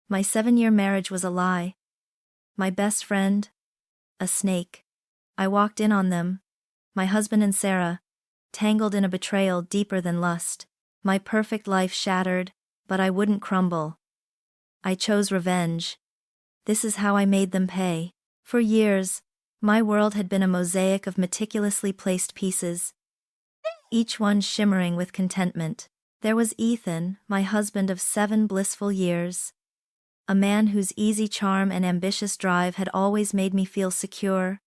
My 7-year marriage was a lie. My best friend? A snake. I walked in on them. My husband and Sarah, tangled in a betrayal deeper than lust. My perfect life shattered, but I wouldn't crumble. I chose revenge. This is how I made them pay. For years, my world had been a mosaic of meticulously placed pieces, each one shimmering with contentment. There was Ethan, my husband of 7 blissful years. A man whose easy charm and ambitious drive had always made me feel secure,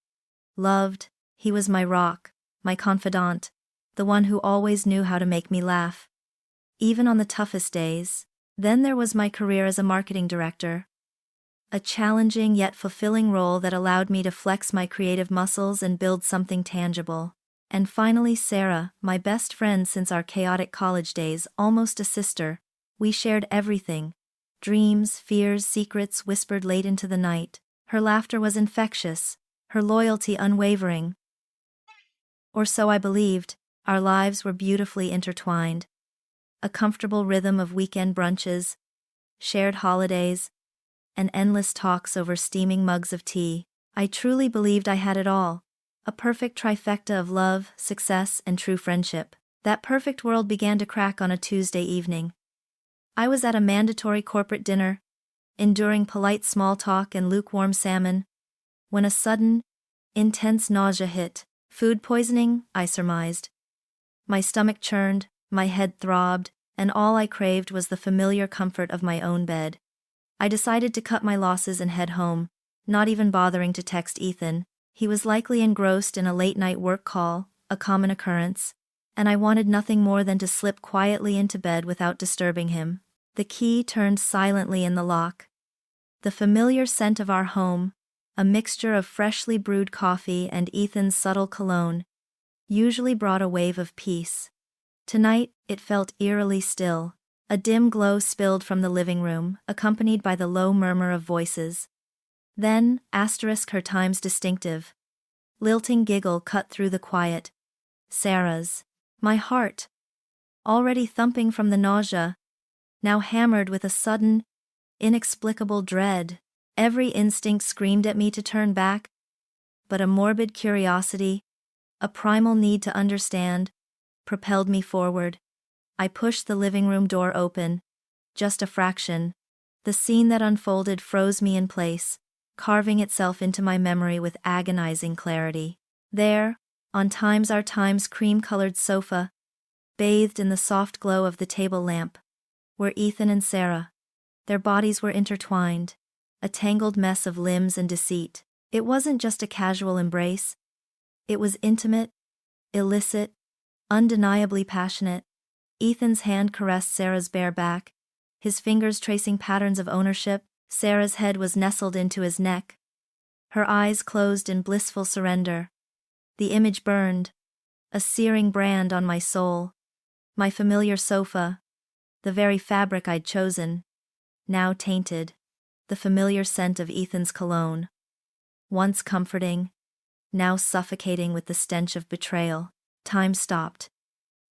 loved. He was my rock, my confidant, the one who always knew how to make me laugh, even on the toughest days. Then there was my career as a marketing director. A challenging yet fulfilling role that allowed me to flex my creative muscles and build something tangible. And finally Sarah, my best friend since our chaotic college days, almost a sister. We shared everything. Dreams, fears, secrets whispered late into the night. Her laughter was infectious, her loyalty unwavering. Or so I believed. Our lives were beautifully intertwined. A comfortable rhythm of weekend brunches, shared holidays, and endless talks over steaming mugs of tea. I truly believed I had it all. A perfect trifecta of love, success, and true friendship. That perfect world began to crack on a Tuesday evening. I was at a mandatory corporate dinner, enduring polite small talk and lukewarm salmon, when a sudden, intense nausea hit. Food poisoning, I surmised. My stomach churned, my head throbbed, and all I craved was the familiar comfort of my own bed. I decided to cut my losses and head home, not even bothering to text Ethan. He was likely engrossed in a late-night work call, a common occurrence, and I wanted nothing more than to slip quietly into bed without disturbing him. The key turned silently in the lock. The familiar scent of our home, a mixture of freshly brewed coffee and Ethan's subtle cologne, usually brought a wave of peace. Tonight, it felt eerily still. A dim glow spilled from the living room, accompanied by the low murmur of voices. Then, her time's distinctive, lilting giggle cut through the quiet. Sarah's. My heart, already thumping from the nausea, now hammered with a sudden, inexplicable dread. Every instinct screamed at me to turn back, but a morbid curiosity, a primal need to understand, propelled me forward. I pushed the living room door open, just a fraction. The scene that unfolded froze me in place, carving itself into my memory with agonizing clarity. There, on Our Time's cream-colored sofa, bathed in the soft glow of the table lamp, were Ethan and Sarah. Their bodies were intertwined, a tangled mess of limbs and deceit. It wasn't just a casual embrace. It was intimate, illicit, undeniably passionate. Ethan's hand caressed Sarah's bare back, his fingers tracing patterns of ownership. Sarah's head was nestled into his neck, her eyes closed in blissful surrender. The image burned, a searing brand on my soul. My familiar sofa, the very fabric I'd chosen, now tainted. The familiar scent of Ethan's cologne, once comforting, now suffocating with the stench of betrayal. Time stopped.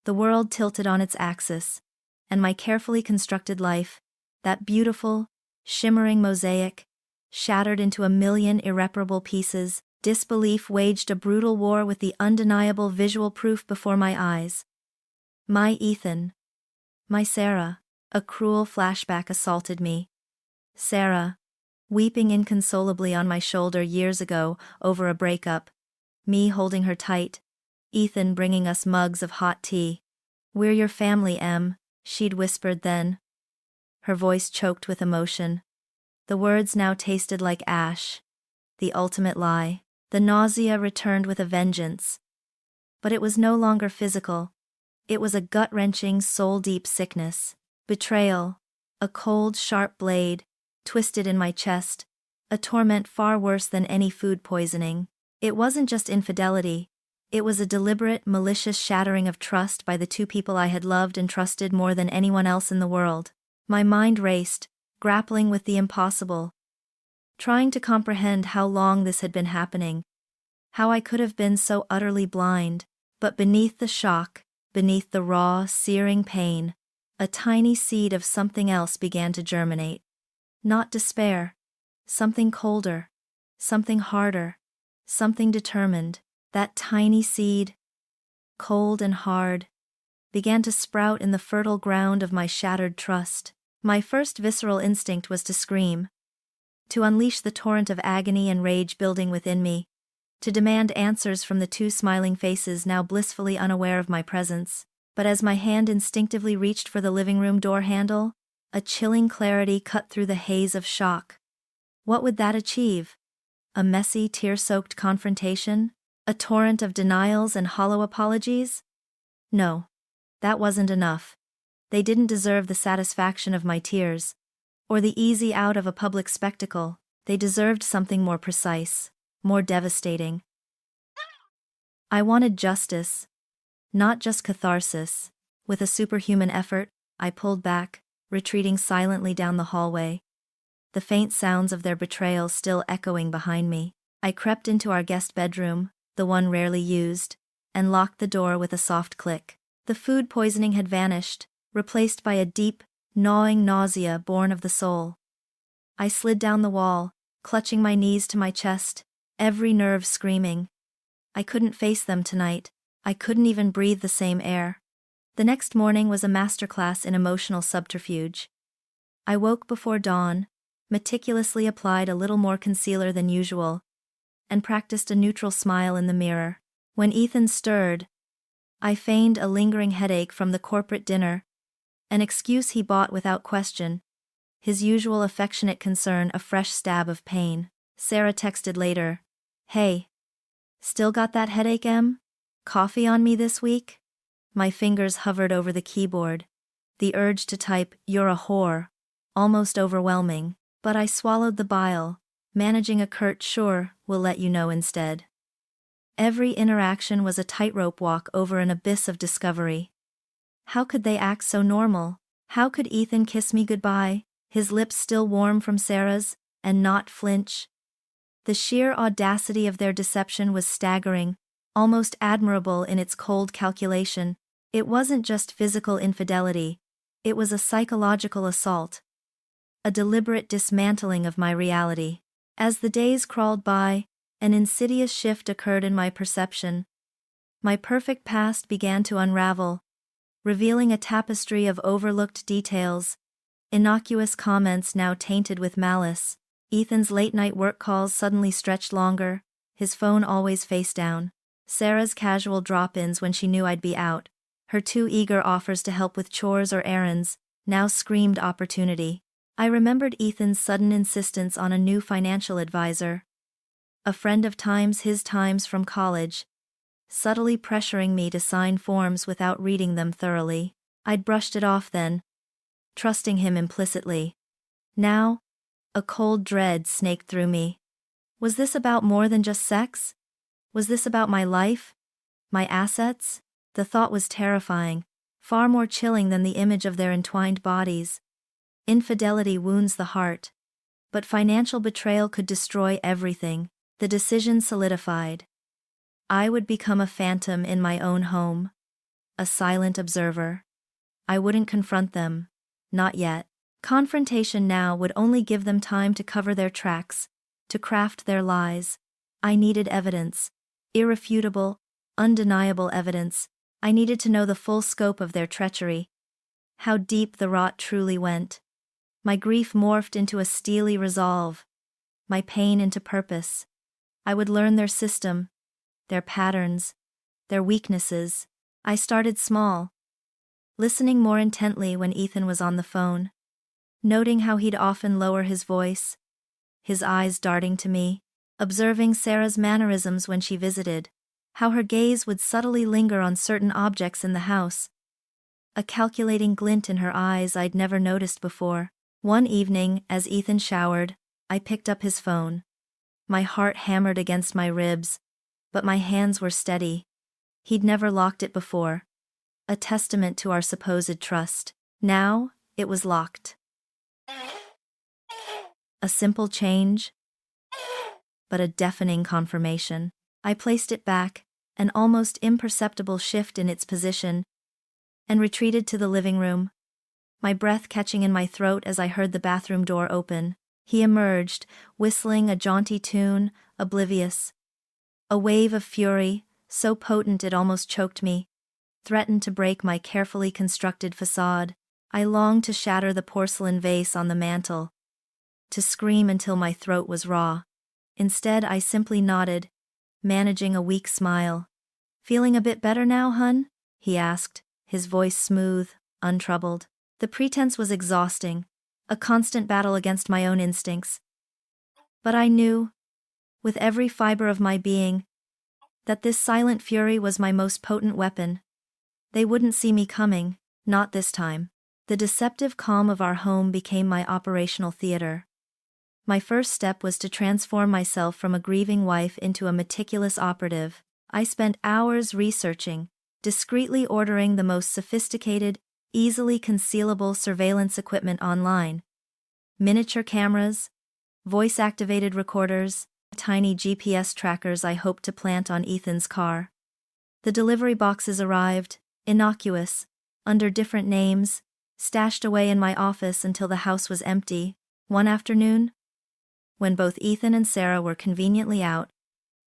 The world tilted on its axis, and my carefully constructed life, that beautiful, shimmering mosaic, shattered into a million irreparable pieces. Disbelief waged a brutal war with the undeniable visual proof before my eyes. My Ethan. My Sarah. A cruel flashback assaulted me. Sarah, weeping inconsolably on my shoulder years ago over a breakup, me holding her tight, Ethan bringing us mugs of hot tea. "We're your family, Em," she'd whispered then, her voice choked with emotion. The words now tasted like ash. The ultimate lie. The nausea returned with a vengeance. But it was no longer physical. It was a gut-wrenching, soul-deep sickness. Betrayal. A cold, sharp blade, twisted in my chest, a torment far worse than any food poisoning. It wasn't just infidelity. It was a deliberate, malicious shattering of trust by the two people I had loved and trusted more than anyone else in the world. My mind raced, grappling with the impossible, trying to comprehend how long this had been happening, how I could have been so utterly blind. But beneath the shock, beneath the raw, searing pain, a tiny seed of something else began to germinate. Not despair. Something colder. Something harder. Something determined. That tiny seed, cold and hard, began to sprout in the fertile ground of my shattered trust. My first visceral instinct was to scream, to unleash the torrent of agony and rage building within me, to demand answers from the two smiling faces now blissfully unaware of my presence. But as my hand instinctively reached for the living room door handle, a chilling clarity cut through the haze of shock. What would that achieve? A messy, tear-soaked confrontation? A torrent of denials and hollow apologies? No, that wasn't enough. They didn't deserve the satisfaction of my tears, or the easy out of a public spectacle. They deserved something more precise, more devastating. I wanted justice, not just catharsis. With a superhuman effort, I pulled back, retreating silently down the hallway, the faint sounds of their betrayal still echoing behind me. I crept into our guest bedroom, the one rarely used, and locked the door with a soft click. The food poisoning had vanished, replaced by a deep, gnawing nausea born of the soul. I slid down the wall, clutching my knees to my chest, every nerve screaming. I couldn't face them tonight. I couldn't even breathe the same air. The next morning was a masterclass in emotional subterfuge. I woke before dawn, meticulously applied a little more concealer than usual, and practiced a neutral smile in the mirror. When Ethan stirred, I feigned a lingering headache from the corporate dinner, an excuse he bought without question, his usual affectionate concern a fresh stab of pain. Sarah texted later, "Hey, still got that headache, Em? Coffee on me this week?" My fingers hovered over the keyboard, the urge to type, "You're a whore," almost overwhelming, but I swallowed the bile, managing a curt "Sure, we'll let you know instead." Every interaction was a tightrope walk over an abyss of discovery. How could they act so normal? How could Ethan kiss me goodbye, his lips still warm from Sarah's, and not flinch? The sheer audacity of their deception was staggering, almost admirable in its cold calculation. It wasn't just physical infidelity, it was a psychological assault, a deliberate dismantling of my reality. As the days crawled by, an insidious shift occurred in my perception. My perfect past began to unravel, revealing a tapestry of overlooked details, innocuous comments now tainted with malice. Ethan's late-night work calls suddenly stretched longer, his phone always face down. Sarah's casual drop-ins when she knew I'd be out, her too eager offers to help with chores or errands, now screamed opportunity. I remembered Ethan's sudden insistence on a new financial advisor, a friend of his times from college, subtly pressuring me to sign forms without reading them thoroughly. I'd brushed it off then, trusting him implicitly. Now, a cold dread snaked through me. Was this about more than just sex? Was this about my life? My assets? The thought was terrifying, far more chilling than the image of their entwined bodies. Infidelity wounds the heart, but financial betrayal could destroy everything. The decision solidified. I would become a phantom in my own home, a silent observer. I wouldn't confront them, not yet. Confrontation now would only give them time to cover their tracks, to craft their lies. I needed evidence, irrefutable, undeniable evidence. I needed to know the full scope of their treachery, how deep the rot truly went. My grief morphed into a steely resolve, my pain into purpose. I would learn their system, their patterns, their weaknesses. I started small, listening more intently when Ethan was on the phone, noting how he'd often lower his voice, his eyes darting to me, observing Sarah's mannerisms when she visited, how her gaze would subtly linger on certain objects in the house, a calculating glint in her eyes I'd never noticed before. One evening, as Ethan showered, I picked up his phone. My heart hammered against my ribs, but my hands were steady. He'd never locked it before, a testament to our supposed trust. Now, it was locked. A simple change, but a deafening confirmation. I placed it back, an almost imperceptible shift in its position, and retreated to the living room, my breath catching in my throat as I heard the bathroom door open. He emerged, whistling a jaunty tune, oblivious. A wave of fury, so potent it almost choked me, threatened to break my carefully constructed facade. I longed to shatter the porcelain vase on the mantel, to scream until my throat was raw. Instead, I simply nodded, managing a weak smile. "Feeling a bit better now, hun?" he asked, his voice smooth, untroubled. The pretense was exhausting, a constant battle against my own instincts. But I knew, with every fiber of my being, that this silent fury was my most potent weapon. They wouldn't see me coming, not this time. The deceptive calm of our home became my operational theater. My first step was to transform myself from a grieving wife into a meticulous operative. I spent hours researching, discreetly ordering the most sophisticated, easily concealable surveillance equipment online. Miniature cameras, voice-activated recorders, tiny GPS trackers I hoped to plant on Ethan's car. The delivery boxes arrived, innocuous, under different names, stashed away in my office until the house was empty. One afternoon, when both Ethan and Sarah were conveniently out,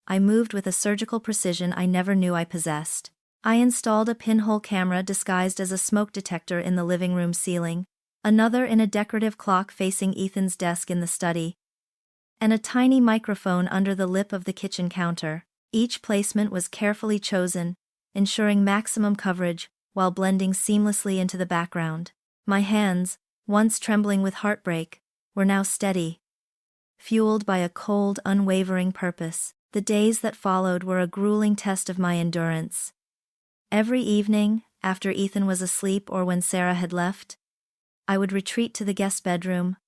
I moved with a surgical precision I never knew I possessed. I installed a pinhole camera disguised as a smoke detector in the living room ceiling, another in a decorative clock facing Ethan's desk in the study, and a tiny microphone under the lip of the kitchen counter. Each placement was carefully chosen, ensuring maximum coverage while blending seamlessly into the background. My hands, once trembling with heartbreak, were now steady, fueled by a cold, unwavering purpose. The days that followed were a grueling test of my endurance. Every evening, after Ethan was asleep or when Sarah had left, I would retreat to the guest bedroom,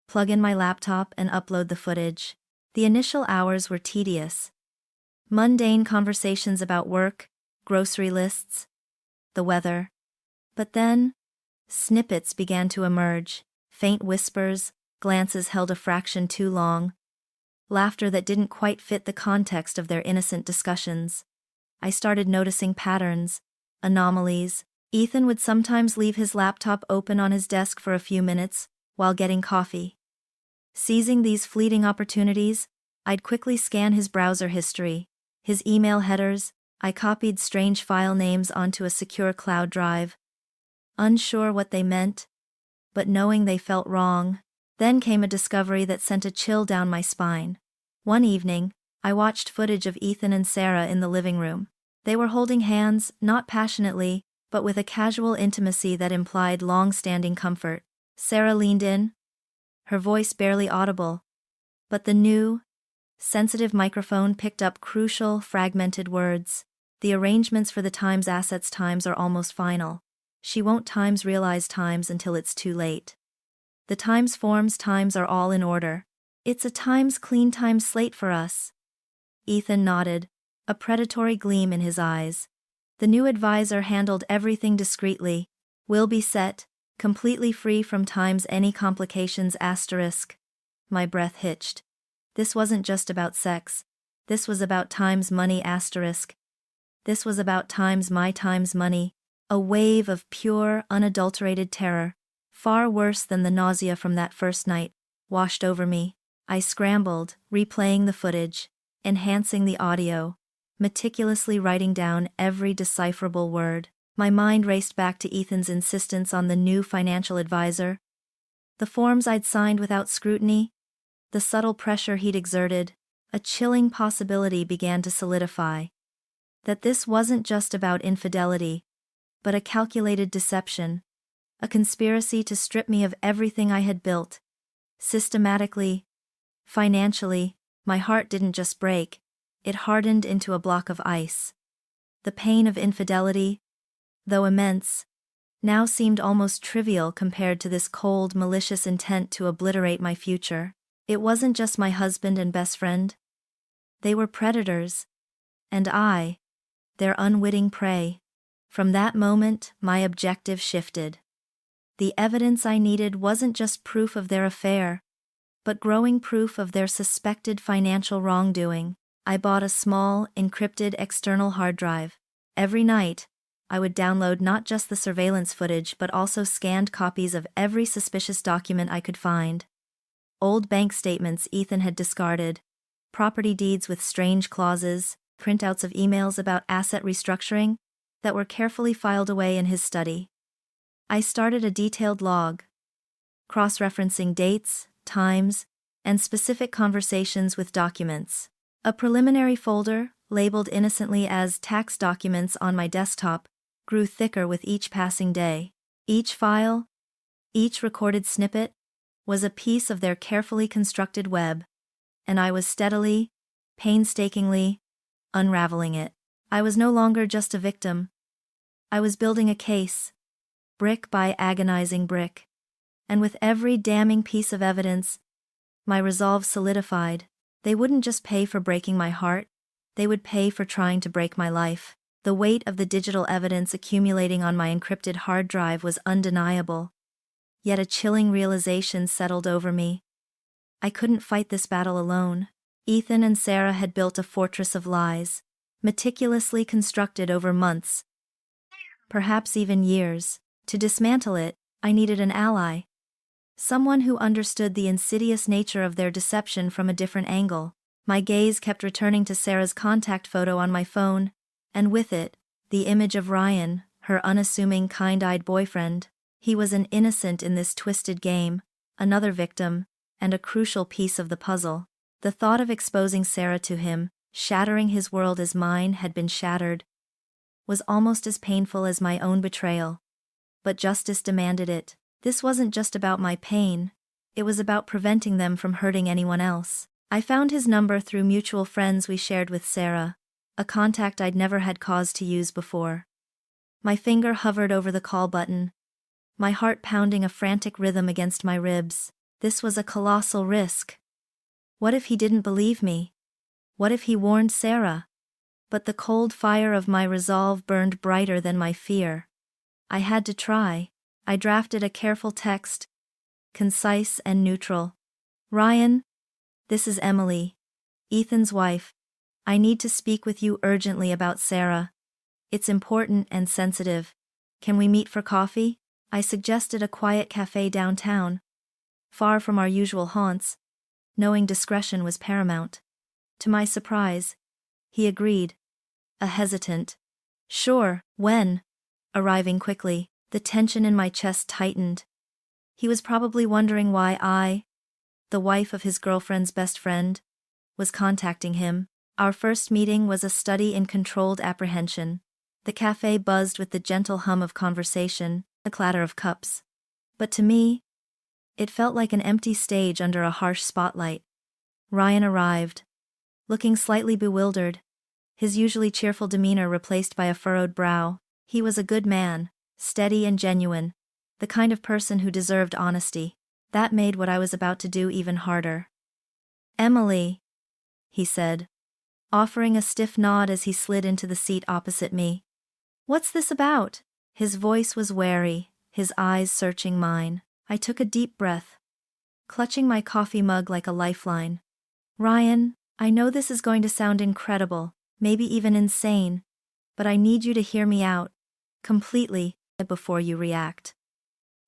plug in my laptop and upload the footage. The initial hours were tedious. Mundane conversations about work, grocery lists, the weather. But then, snippets began to emerge, faint whispers, glances held a fraction too long, laughter that didn't quite fit the context of their innocent discussions. I started noticing patterns, anomalies. Ethan would sometimes leave his laptop open on his desk for a few minutes while getting coffee. Seizing these fleeting opportunities, I'd quickly scan his browser history, his email headers. I copied strange file names onto a secure cloud drive, unsure what they meant, but knowing they felt wrong. Then came a discovery that sent a chill down my spine. One evening, I watched footage of Ethan and Sarah in the living room. They were holding hands, not passionately, but with a casual intimacy that implied long-standing comfort. Sarah leaned in, her voice barely audible, but the new, sensitive microphone picked up crucial, fragmented words. "The arrangements for the Times assets times are almost final. She won't Times realize times until it's too late. The Times forms times are all in order. It's a Times clean time slate for us." Ethan nodded, a predatory gleam in his eyes. The new advisor handled everything discreetly. "Will be set, completely free from Times any complications asterisk." My breath hitched. This wasn't just about sex. This was about Times money asterisk. This was about Times my Times money. A wave of pure, unadulterated terror, far worse than the nausea from that first night, washed over me. I scrambled, replaying the footage, enhancing the audio, meticulously writing down every decipherable word. My mind raced back to Ethan's insistence on the new financial advisor, the forms I'd signed without scrutiny, the subtle pressure he'd exerted. A chilling possibility began to solidify. That this wasn't just about infidelity, but a calculated deception, a conspiracy to strip me of everything I had built. Systematically, financially. My heart didn't just break, it hardened into a block of ice. The pain of infidelity, though immense, now seemed almost trivial compared to this cold, malicious intent to obliterate my future. It wasn't just my husband and best friend. They were predators, and I, their unwitting prey. From that moment, my objective shifted. The evidence I needed wasn't just proof of their affair, but growing proof of their suspected financial wrongdoing. I bought a small, encrypted external hard drive. Every night, I would download not just the surveillance footage but also scanned copies of every suspicious document I could find. Old bank statements Ethan had discarded, property deeds with strange clauses, printouts of emails about asset restructuring that were carefully filed away in his study. I started a detailed log, cross-referencing dates, times, and specific conversations with documents. A preliminary folder, labeled innocently as tax documents on my desktop, grew thicker with each passing day. Each file, each recorded snippet, was a piece of their carefully constructed web, and I was steadily, painstakingly, unraveling it. I was no longer just a victim. I was building a case, brick by agonizing brick. And with every damning piece of evidence, my resolve solidified. They wouldn't just pay for breaking my heart, they would pay for trying to break my life. The weight of the digital evidence accumulating on my encrypted hard drive was undeniable. Yet a chilling realization settled over me. I couldn't fight this battle alone. Ethan and Sarah had built a fortress of lies, meticulously constructed over months, perhaps even years. To dismantle it, I needed an ally. Someone who understood the insidious nature of their deception from a different angle. My gaze kept returning to Sarah's contact photo on my phone, and with it, the image of Ryan, her unassuming, kind-eyed boyfriend. He was an innocent in this twisted game, another victim, and a crucial piece of the puzzle. The thought of exposing Sarah to him, shattering his world as mine had been shattered, was almost as painful as my own betrayal. But justice demanded it. This wasn't just about my pain, it was about preventing them from hurting anyone else. I found his number through mutual friends we shared with Sarah, a contact I'd never had cause to use before. My finger hovered over the call button, my heart pounding a frantic rhythm against my ribs. This was a colossal risk. What if he didn't believe me? What if he warned Sarah? But the cold fire of my resolve burned brighter than my fear. I had to try. I drafted a careful text, concise and neutral. Ryan, this is Emily, Ethan's wife. I need to speak with you urgently about Sarah. It's important and sensitive. Can we meet for coffee? I suggested a quiet cafe downtown, far from our usual haunts, knowing discretion was paramount. To my surprise, he agreed, a hesitant, "Sure, when?" Arriving quickly, the tension in my chest tightened. He was probably wondering why I, the wife of his girlfriend's best friend, was contacting him. Our first meeting was a study in controlled apprehension. The cafe buzzed with the gentle hum of conversation, the clatter of cups. But to me, it felt like an empty stage under a harsh spotlight. Ryan arrived, looking slightly bewildered, his usually cheerful demeanor replaced by a furrowed brow. He was a good man, steady and genuine, the kind of person who deserved honesty. That made what I was about to do even harder. "Emily," he said, offering a stiff nod as he slid into the seat opposite me. "What's this about?" His voice was wary, his eyes searching mine. I took a deep breath, clutching my coffee mug like a lifeline. "Ryan, I know this is going to sound incredible, maybe even insane, but I need you to hear me out, completely, before you react."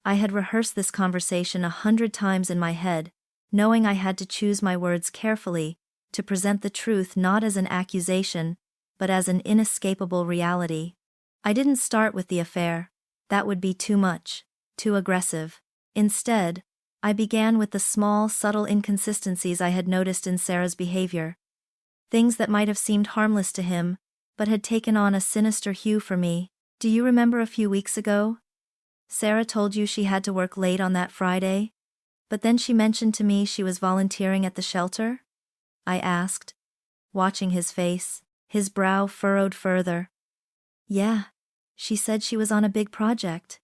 I had rehearsed this conversation 100 times in my head, knowing I had to choose my words carefully, to present the truth not as an accusation, but as an inescapable reality. I didn't start with the affair. That would be too much, too aggressive. Instead, I began with the small, subtle inconsistencies I had noticed in Sarah's behavior. Things that might have seemed harmless to him, but had taken on a sinister hue for me. "Do you remember a few weeks ago? Sarah told you she had to work late on that Friday, but then she mentioned to me she was volunteering at the shelter?" I asked, watching his face, his brow furrowed further. "Yeah, she said she was on a big project.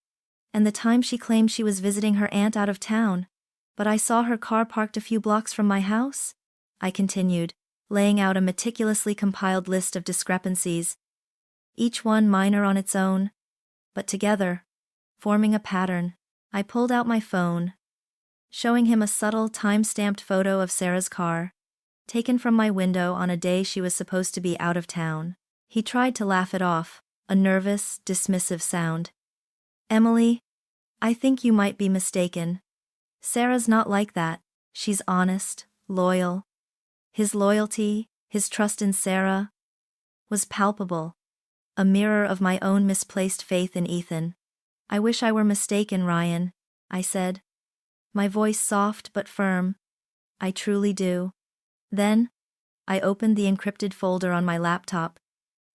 And the time she claimed she was visiting her aunt out of town, but I saw her car parked a few blocks from my house," I continued, laying out a meticulously compiled list of discrepancies, each one minor on its own, but together, forming a pattern. I pulled out my phone, showing him a subtle time-stamped photo of Sarah's car, taken from my window on a day she was supposed to be out of town. He tried to laugh it off, a nervous, dismissive sound. "Emily, I think you might be mistaken. Sarah's not like that. She's honest, loyal. His loyalty, his trust in Sarah, was palpable, a mirror of my own misplaced faith in Ethan. I wish I were mistaken, Ryan, I said. My voice soft but firm. I truly do. Then, I opened the encrypted folder on my laptop,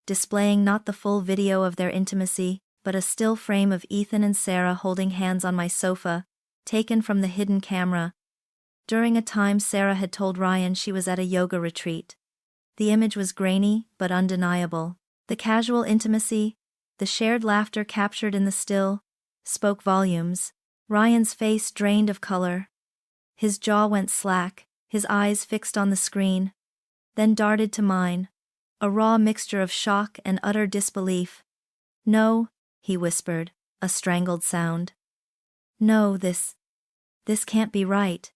displaying not the full video of their intimacy, but a still frame of Ethan and Sarah holding hands on my sofa, taken from the hidden camera. During a time Sarah had told Ryan she was at a yoga retreat. The image was grainy, but undeniable. The casual intimacy, the shared laughter captured in the still, spoke volumes. Ryan's face drained of color. His jaw went slack, his eyes fixed on the screen, then darted to mine, a raw mixture of shock and utter disbelief. "No," he whispered, a strangled sound. "No, this can't be right."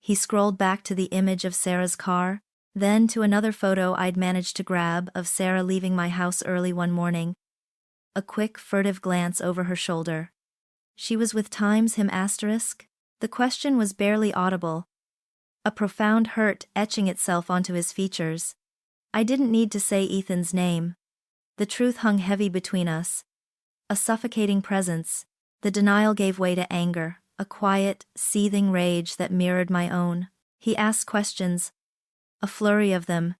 He scrolled back to the image of Sarah's car, then to another photo I'd managed to grab of Sarah leaving my house early one morning. A quick, furtive glance over her shoulder. She was with him asterisk? The question was barely audible. A profound hurt etching itself onto his features. I didn't need to say Ethan's name. The truth hung heavy between us. A suffocating presence. The denial gave way to anger, a quiet, seething rage that mirrored my own. He asked questions, a flurry of them,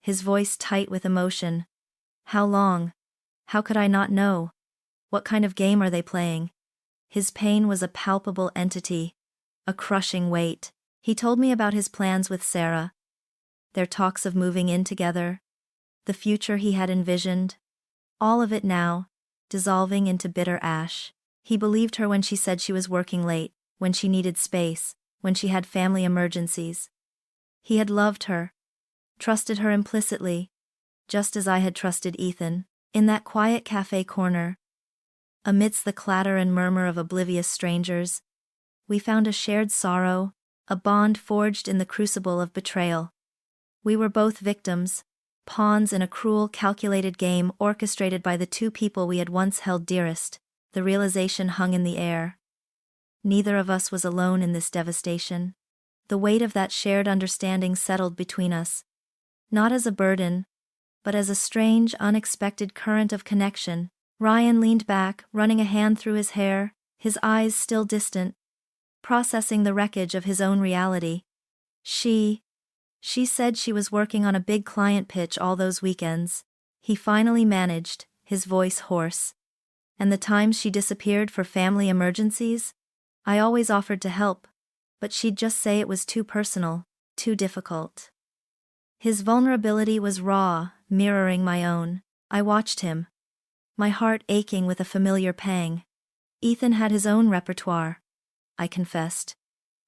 his voice tight with emotion. How long? How could I not know? What kind of game are they playing? His pain was a palpable entity, a crushing weight. He told me about his plans with Sarah, their talks of moving in together, the future he had envisioned. All of it now, dissolving into bitter ash. He believed her when she said she was working late, when she needed space, when she had family emergencies. He had loved her, trusted her implicitly, just as I had trusted Ethan. In that quiet cafe corner, amidst the clatter and murmur of oblivious strangers, we found a shared sorrow, a bond forged in the crucible of betrayal. We were both victims, pawns in a cruel, calculated game orchestrated by the two people we had once held dearest. The realization hung in the air. Neither of us was alone in this devastation. The weight of that shared understanding settled between us, not as a burden, but as a strange, unexpected current of connection. Ryan leaned back, running a hand through his hair, his eyes still distant, processing the wreckage of his own reality. She said she was working on a big client pitch all those weekends. He finally managed, his voice hoarse. And the times she disappeared for family emergencies? I always offered to help, but she'd just say it was too personal, too difficult. His vulnerability was raw, mirroring my own. I watched him, my heart aching with a familiar pang. Ethan had his own repertoire, I confessed,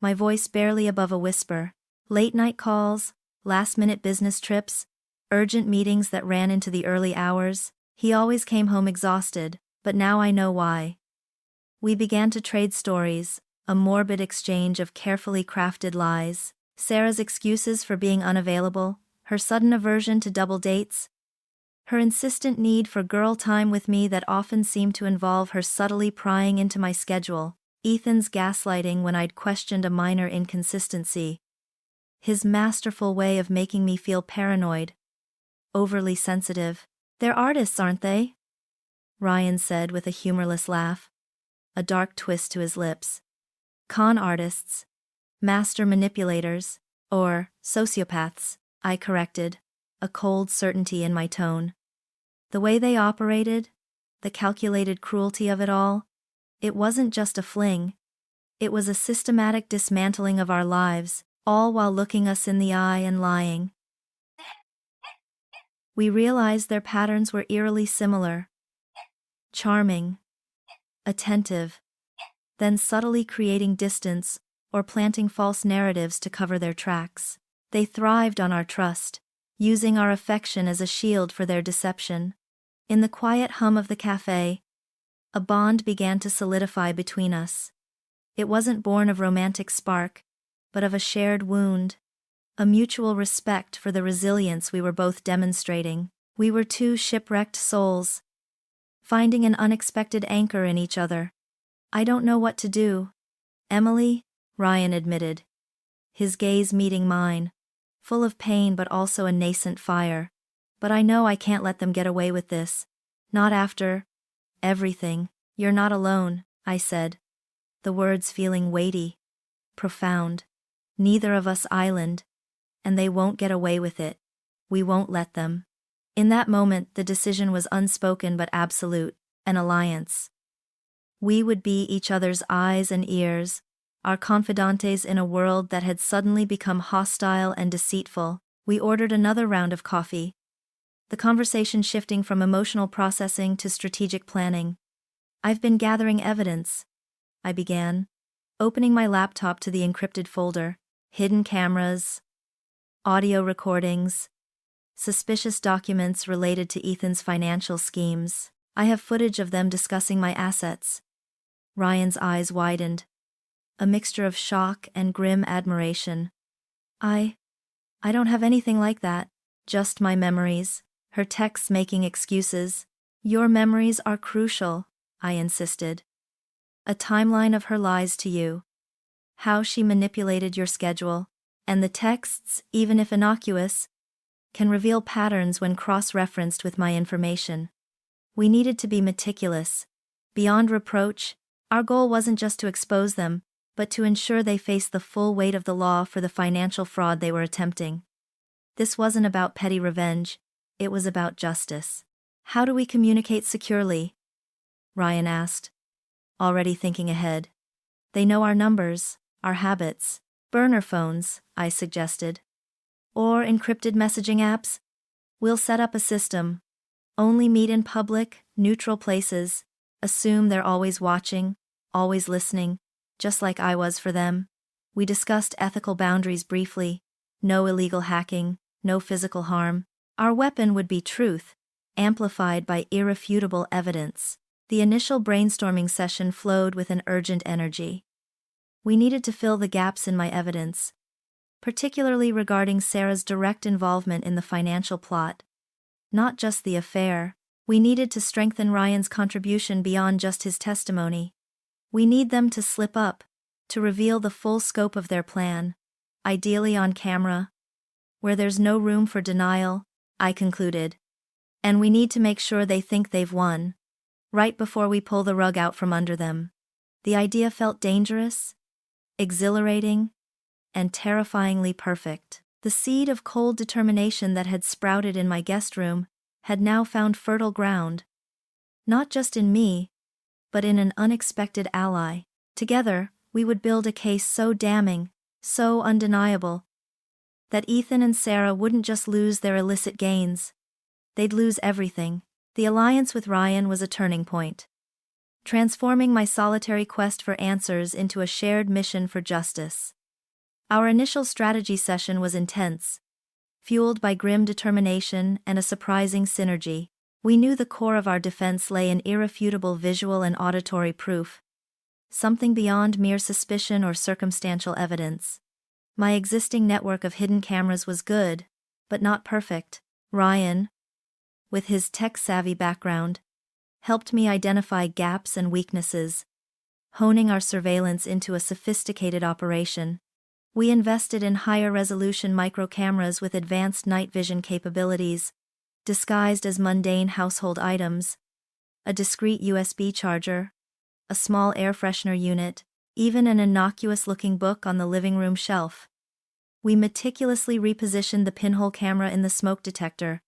my voice barely above a whisper. Late-night calls, last-minute business trips, urgent meetings that ran into the early hours. He always came home exhausted, but now I know why. We began to trade stories, a morbid exchange of carefully crafted lies. Sarah's excuses for being unavailable, her sudden aversion to double dates, her insistent need for girl time with me that often seemed to involve her subtly prying into my schedule, Ethan's gaslighting when I'd questioned a minor inconsistency, his masterful way of making me feel paranoid, overly sensitive. They're artists, aren't they? Ryan said with a humorless laugh, a dark twist to his lips. Con artists, master manipulators, or sociopaths, I corrected, a cold certainty in my tone. The way they operated, the calculated cruelty of it all, it wasn't just a fling. It was a systematic dismantling of our lives, all while looking us in the eye and lying. We realized their patterns were eerily similar. Charming, attentive, then subtly creating distance or planting false narratives to cover their tracks. They thrived on our trust, using our affection as a shield for their deception. In the quiet hum of the cafe, a bond began to solidify between us. It wasn't born of romantic spark, but of a shared wound, a mutual respect for the resilience we were both demonstrating. We were two shipwrecked souls, finding an unexpected anchor in each other. I don't know what to do, Emily, Ryan admitted, his gaze meeting mine, full of pain but also a nascent fire. But I know I can't let them get away with this. Not after everything. You're not alone, I said, the words feeling weighty, profound. Neither of us island. And they won't get away with it. We won't let them. In that moment, the decision was unspoken but absolute, an alliance. We would be each other's eyes and ears, our confidantes in a world that had suddenly become hostile and deceitful. We ordered another round of coffee, the conversation shifting from emotional processing to strategic planning. I've been gathering evidence, I began, opening my laptop to the encrypted folder. Hidden cameras, audio recordings, suspicious documents related to Ethan's financial schemes. I have footage of them discussing my assets. Ryan's eyes widened, a mixture of shock and grim admiration. I don't have anything like that, just my memories. Her texts making excuses. Your memories are crucial, I insisted. A timeline of her lies to you. How she manipulated your schedule, and the texts, even if innocuous, can reveal patterns when cross-referenced with my information. We needed to be meticulous. Beyond reproach, our goal wasn't just to expose them, but to ensure they faced the full weight of the law for the financial fraud they were attempting. This wasn't about petty revenge, it was about justice. How do we communicate securely? Ryan asked, already thinking ahead. They know our numbers, our habits. Burner phones, I suggested. Or encrypted messaging apps? We'll set up a system. Only meet in public, neutral places. Assume they're always watching, always listening, just like I was for them. We discussed ethical boundaries briefly. No illegal hacking, no physical harm. Our weapon would be truth, amplified by irrefutable evidence. The initial brainstorming session flowed with an urgent energy. We needed to fill the gaps in my evidence, particularly regarding Sarah's direct involvement in the financial plot. Not just the affair, we needed to strengthen Ryan's contribution beyond just his testimony. We need them to slip up, to reveal the full scope of their plan, ideally on camera, where there's no room for denial, I concluded. And we need to make sure they think they've won, right before we pull the rug out from under them. The idea felt dangerous, exhilarating, and terrifyingly perfect. The seed of cold determination that had sprouted in my guest room had now found fertile ground. Not just in me, but in an unexpected ally. Together, we would build a case so damning, so undeniable, that Ethan and Sarah wouldn't just lose their illicit gains. They'd lose everything. The alliance with Ryan was a turning point, transforming my solitary quest for answers into a shared mission for justice. Our initial strategy session was intense, fueled by grim determination and a surprising synergy. We knew the core of our defense lay in irrefutable visual and auditory proof, something beyond mere suspicion or circumstantial evidence. My existing network of hidden cameras was good, but not perfect. Ryan, with his tech-savvy background, helped me identify gaps and weaknesses, honing our surveillance into a sophisticated operation. We invested in higher-resolution micro-cameras with advanced night vision capabilities, disguised as mundane household items, a discreet USB charger, a small air freshener unit, even an innocuous-looking book on the living room shelf. We meticulously repositioned the pinhole camera in the smoke detector,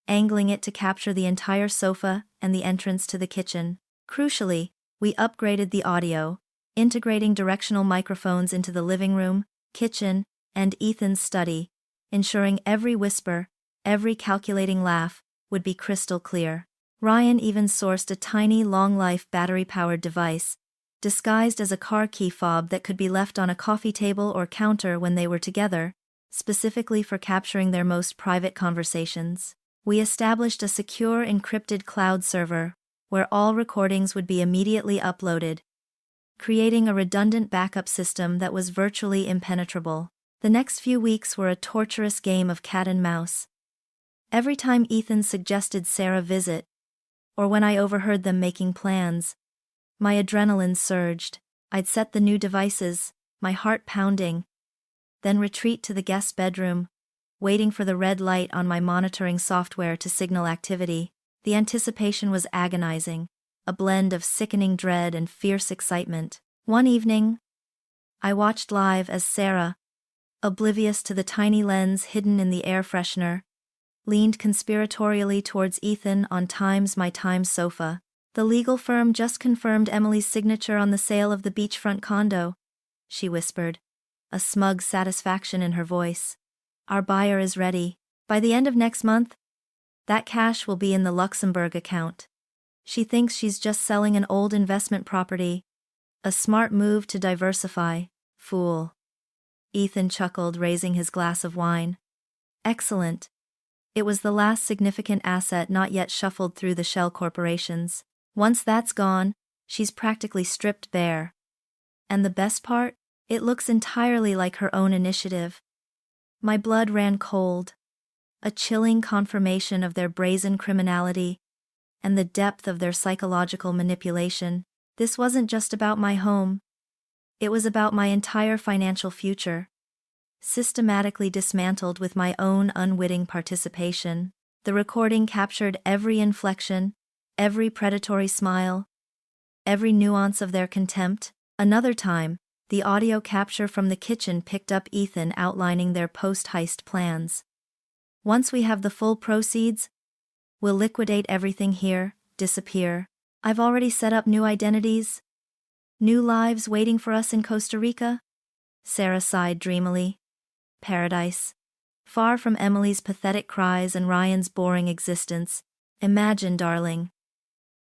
angling it to capture the entire sofa and the entrance to the kitchen. Crucially, we upgraded the audio, integrating directional microphones into the living room, kitchen, and Ethan's study, ensuring every whisper, every calculating laugh, would be crystal clear. Ryan even sourced a tiny long-life battery-powered device, disguised as a car key fob that could be left on a coffee table or counter when they were together, specifically for capturing their most private conversations. We established a secure encrypted cloud server, where all recordings would be immediately uploaded, creating a redundant backup system that was virtually impenetrable. The next few weeks were a torturous game of cat and mouse. Every time Ethan suggested Sarah visit, or when I overheard them making plans, my adrenaline surged. I'd set the new devices, my heart pounding, then retreat to the guest bedroom, waiting for the red light on my monitoring software to signal activity. The anticipation was agonizing, a blend of sickening dread and fierce excitement. One evening, I watched live as Sarah, oblivious to the tiny lens hidden in the air freshener, leaned conspiratorially towards Ethan on My Time's sofa. "The legal firm just confirmed Emily's signature on the sale of the beachfront condo," she whispered, a smug satisfaction in her voice. "Our buyer is ready. By the end of next month, that cash will be in the Luxembourg account. She thinks she's just selling an old investment property. A smart move to diversify, fool." Ethan chuckled, raising his glass of wine. "Excellent. It was the last significant asset not yet shuffled through the shell corporations. Once that's gone, she's practically stripped bare. And the best part? It looks entirely like her own initiative." My blood ran cold. A chilling confirmation of their brazen criminality and the depth of their psychological manipulation. This wasn't just about my home. It was about my entire financial future, systematically dismantled with my own unwitting participation. The recording captured every inflection, every predatory smile, every nuance of their contempt. Another time, the audio capture from the kitchen picked up Ethan outlining their post-heist plans. "Once we have the full proceeds, we'll liquidate everything here, disappear. I've already set up new identities. New lives waiting for us in Costa Rica." Sarah sighed dreamily. "Paradise. Far from Emily's pathetic cries and Ryan's boring existence. Imagine, darling.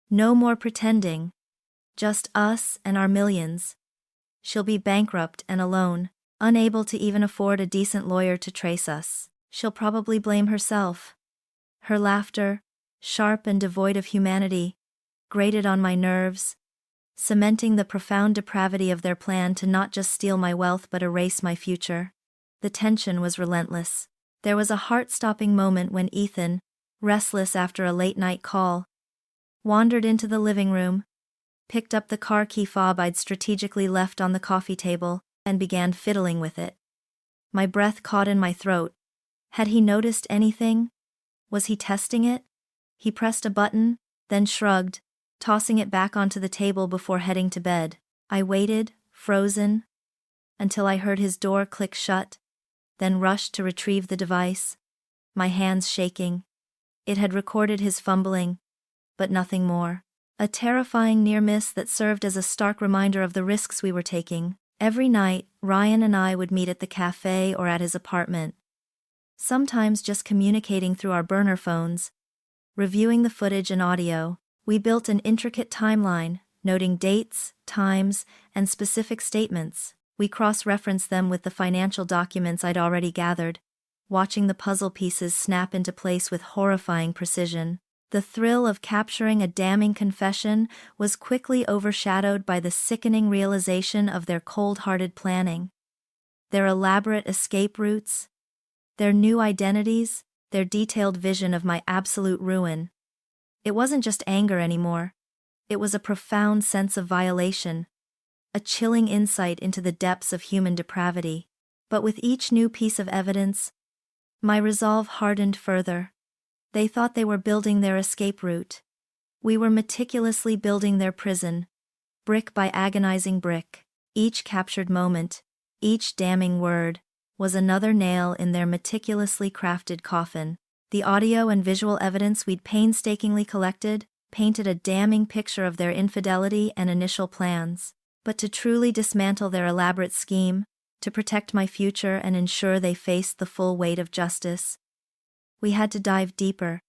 No more pretending. Just us and our millions. She'll be bankrupt and alone, unable to even afford a decent lawyer to trace us. She'll probably blame herself." Her laughter, sharp and devoid of humanity, grated on my nerves, cementing the profound depravity of their plan to not just steal my wealth but erase my future. The tension was relentless. There was a heart-stopping moment when Ethan, restless after a late-night call, wandered into the living room, picked up the car key fob I'd strategically left on the coffee table, and began fiddling with it. My breath caught in my throat. Had he noticed anything? Was he testing it? He pressed a button, then shrugged, tossing it back onto the table before heading to bed. I waited, frozen, until I heard his door click shut, then rushed to retrieve the device, my hands shaking. It had recorded his fumbling, but nothing more. A terrifying near miss that served as a stark reminder of the risks we were taking. Every night, Ryan and I would meet at the cafe or at his apartment, sometimes just communicating through our burner phones, reviewing the footage and audio. We built an intricate timeline, noting dates, times, and specific statements. We cross-referenced them with the financial documents I'd already gathered, watching the puzzle pieces snap into place with horrifying precision. The thrill of capturing a damning confession was quickly overshadowed by the sickening realization of their cold-hearted planning. Their elaborate escape routes, their new identities, their detailed vision of my absolute ruin. It wasn't just anger anymore. It was a profound sense of violation, a chilling insight into the depths of human depravity. But with each new piece of evidence, my resolve hardened further. They thought they were building their escape route. We were meticulously building their prison, brick by agonizing brick. Each captured moment, each damning word, was another nail in their meticulously crafted coffin. The audio and visual evidence we'd painstakingly collected painted a damning picture of their infidelity and initial plans. But to truly dismantle their elaborate scheme, to protect my future and ensure they faced the full weight of justice, we had to dive deeper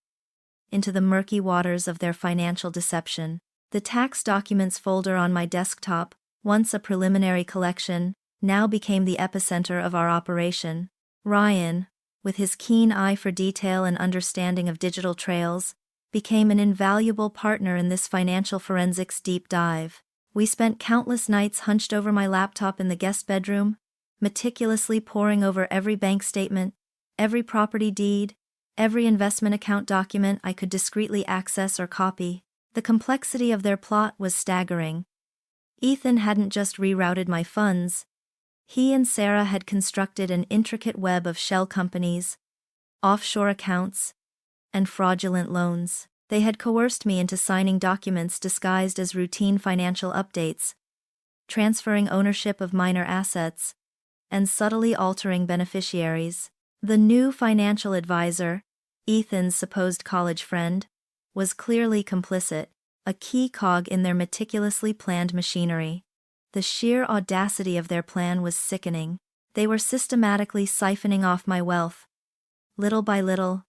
into the murky waters of their financial deception. The tax documents folder on my desktop, once a preliminary collection, now became the epicenter of our operation. Ryan, with his keen eye for detail and understanding of digital trails, became an invaluable partner in this financial forensics deep dive. We spent countless nights hunched over my laptop in the guest bedroom, meticulously poring over every bank statement, every property deed, every investment account document I could discreetly access or copy. The complexity of their plot was staggering. Ethan hadn't just rerouted my funds, He and Sarah had constructed an intricate web of shell companies, offshore accounts, and fraudulent loans. They had coerced me into signing documents disguised as routine financial updates, transferring ownership of minor assets, and subtly altering beneficiaries. The new financial advisor, Ethan's supposed college friend, was clearly complicit, a key cog in their meticulously planned machinery. The sheer audacity of their plan was sickening. They were systematically siphoning off my wealth, little by little,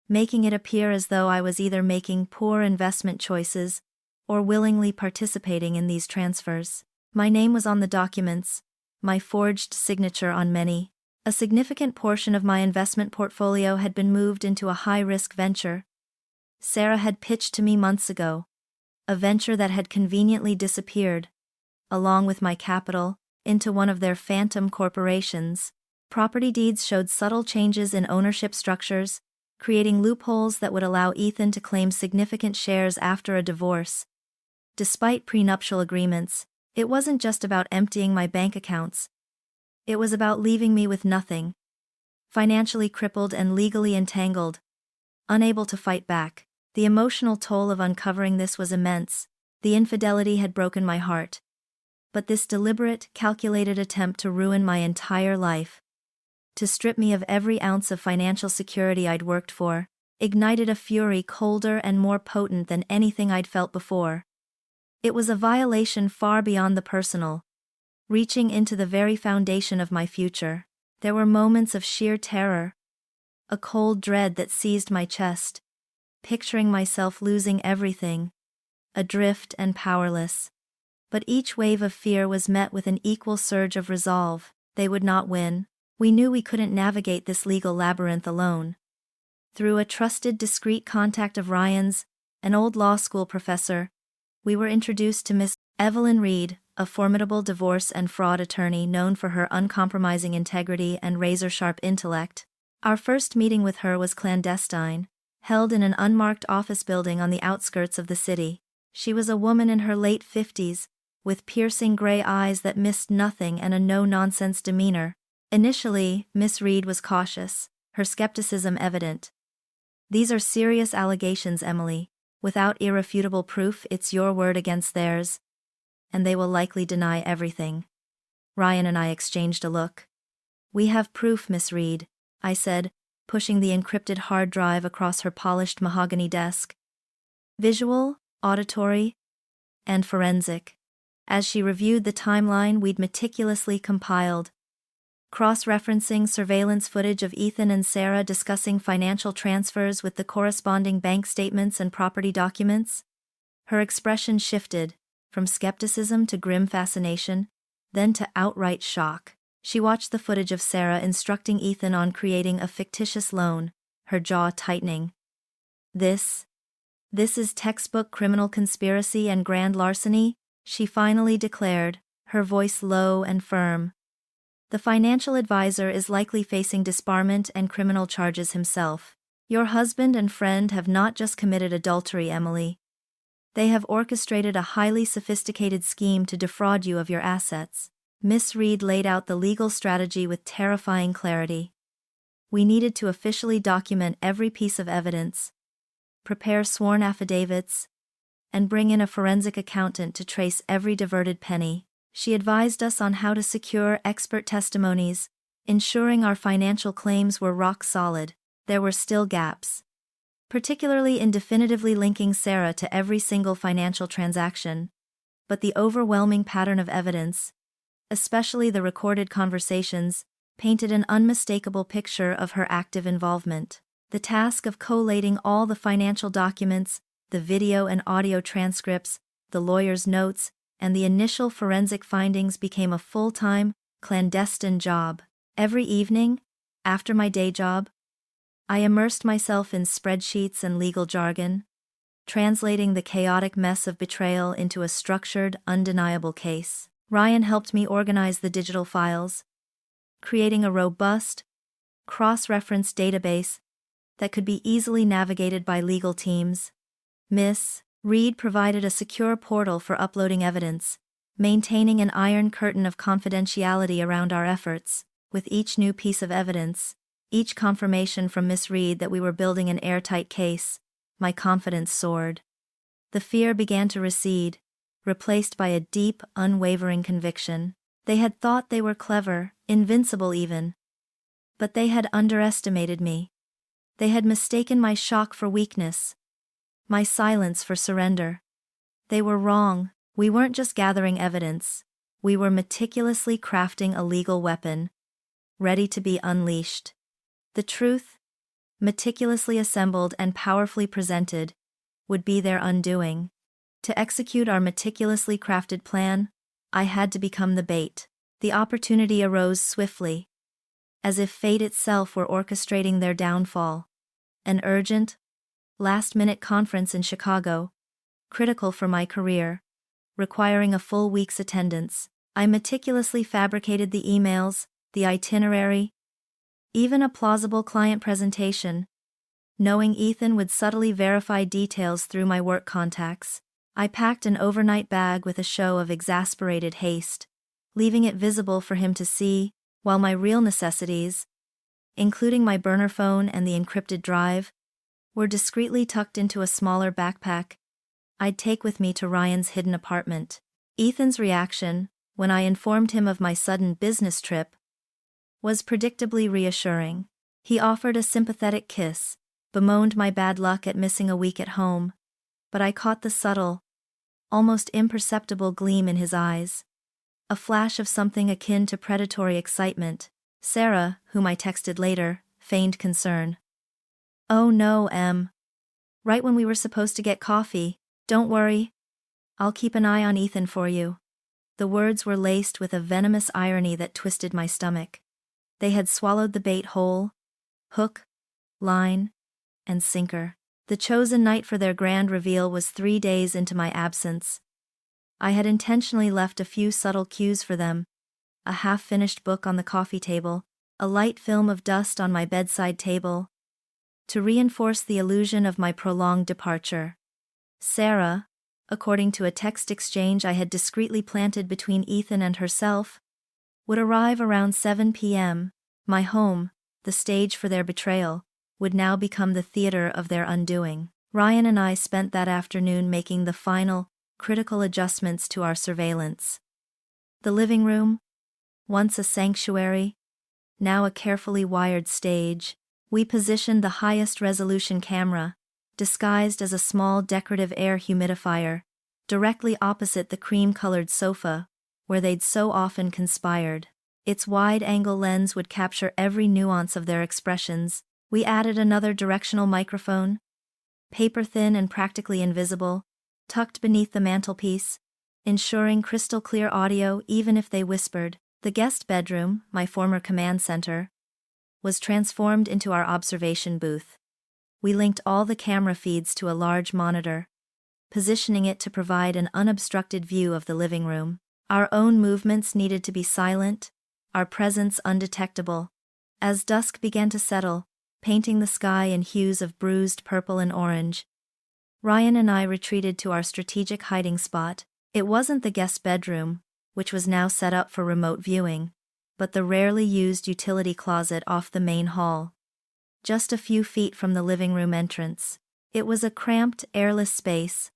making it appear as though I was either making poor investment choices or willingly participating in these transfers. My name was on the documents, my forged signature on many. A significant portion of my investment portfolio had been moved into a high-risk venture Sarah had pitched to me months ago, a venture that had conveniently disappeared, along with my capital, into one of their phantom corporations. Property deeds showed subtle changes in ownership structures, creating loopholes that would allow Ethan to claim significant shares after a divorce. Despite prenuptial agreements, it wasn't just about emptying my bank accounts. It was about leaving me with nothing, financially crippled and legally entangled, unable to fight back. The emotional toll of uncovering this was immense. The infidelity had broken my heart. But this deliberate, calculated attempt to ruin my entire life, to strip me of every ounce of financial security I'd worked for, ignited a fury colder and more potent than anything I'd felt before. It was a violation far beyond the personal, reaching into the very foundation of my future. There were moments of sheer terror, a cold dread that seized my chest, picturing myself losing everything, adrift and powerless. But each wave of fear was met with an equal surge of resolve. They would not win. We knew we couldn't navigate this legal labyrinth alone. Through a trusted, discreet contact of Ryan's, an old law school professor, we were introduced to Miss Evelyn Reed, a formidable divorce and fraud attorney known for her uncompromising integrity and razor-sharp intellect. Our first meeting with her was clandestine, held in an unmarked office building on the outskirts of the city. She was a woman in her late 50s, with piercing gray eyes that missed nothing and a no-nonsense demeanor. Initially, Miss Reed was cautious, her skepticism evident. "These are serious allegations, Emily. Without irrefutable proof, it's your word against theirs, and they will likely deny everything." Ryan and I exchanged a look. "We have proof, Miss Reed," I said, pushing the encrypted hard drive across her polished mahogany desk. "Visual, auditory, and forensic." As she reviewed the timeline we'd meticulously compiled, cross-referencing surveillance footage of Ethan and Sarah discussing financial transfers with the corresponding bank statements and property documents, her expression shifted, from skepticism to grim fascination, then to outright shock. She watched the footage of Sarah instructing Ethan on creating a fictitious loan, her jaw tightening. This is textbook criminal conspiracy and grand larceny," she finally declared, her voice low and firm. "The financial advisor is likely facing disbarment and criminal charges himself. Your husband and friend have not just committed adultery, Emily. They have orchestrated a highly sophisticated scheme to defraud you of your assets." Miss Reed laid out the legal strategy with terrifying clarity. We needed to officially document every piece of evidence, prepare sworn affidavits, and bring in a forensic accountant to trace every diverted penny. She advised us on how to secure expert testimonies, ensuring our financial claims were rock solid. There were still gaps, particularly in definitively linking Sarah to every single financial transaction, but the overwhelming pattern of evidence, especially the recorded conversations, painted an unmistakable picture of her active involvement. The task of collating all the financial documents, the video and audio transcripts, the lawyer's notes, and the initial forensic findings became a full-time, clandestine job. Every evening, after my day job, I immersed myself in spreadsheets and legal jargon, translating the chaotic mess of betrayal into a structured, undeniable case. Ryan helped me organize the digital files, creating a robust, cross-reference database that could be easily navigated by legal teams. Miss Reed provided a secure portal for uploading evidence, maintaining an iron curtain of confidentiality around our efforts. With each new piece of evidence, each confirmation from Miss Reed that we were building an airtight case, my confidence soared. The fear began to recede, replaced by a deep, unwavering conviction. They had thought they were clever, invincible even. But they had underestimated me. They had mistaken my shock for weakness, my silence for surrender. They were wrong. We weren't just gathering evidence. We were meticulously crafting a legal weapon, ready to be unleashed. The truth, meticulously assembled and powerfully presented, would be their undoing. To execute our meticulously crafted plan, I had to become the bait. The opportunity arose swiftly, as if fate itself were orchestrating their downfall. An urgent, last-minute conference in Chicago, critical for my career, requiring a full week's attendance. I meticulously fabricated the emails, the itinerary, even a plausible client presentation. Knowing Ethan would subtly verify details through my work contacts, I packed an overnight bag with a show of exasperated haste, leaving it visible for him to see, while my real necessities, including my burner phone and the encrypted drive, were discreetly tucked into a smaller backpack I'd take with me to Ryan's hidden apartment. Ethan's reaction, when I informed him of my sudden business trip, was predictably reassuring. He offered a sympathetic kiss, bemoaned my bad luck at missing a week at home, but I caught the subtle, almost imperceptible gleam in his eyes. A flash of something akin to predatory excitement. Sarah, whom I texted later, feigned concern. "Oh no, Em. Right when we were supposed to get coffee. Don't worry. I'll keep an eye on Ethan for you." The words were laced with a venomous irony that twisted my stomach. They had swallowed the bait whole, hook, line, and sinker. The chosen night for their grand reveal was 3 days into my absence. I had intentionally left a few subtle cues for them: a half-finished book on the coffee table, a light film of dust on my bedside table, to reinforce the illusion of my prolonged departure. Sarah, according to a text exchange I had discreetly planted between Ethan and herself, would arrive around 7 p.m. My home, the stage for their betrayal, would now become the theater of their undoing. Ryan and I spent that afternoon making the final, critical adjustments to our surveillance. The living room, once a sanctuary, now a carefully wired stage. We positioned the highest resolution camera, disguised as a small decorative air humidifier, directly opposite the cream-colored sofa, where they'd so often conspired. Its wide-angle lens would capture every nuance of their expressions. We added another directional microphone, paper-thin and practically invisible, tucked beneath the mantelpiece, ensuring crystal-clear audio even if they whispered. The guest bedroom, my former command center, was transformed into our observation booth. We linked all the camera feeds to a large monitor, positioning it to provide an unobstructed view of the living room. Our own movements needed to be silent, our presence undetectable. As dusk began to settle, painting the sky in hues of bruised purple and orange, Ryan and I retreated to our strategic hiding spot. It wasn't the guest bedroom, which was now set up for remote viewing, but the rarely used utility closet off the main hall, just a few feet from the living room entrance. It was a cramped, airless space,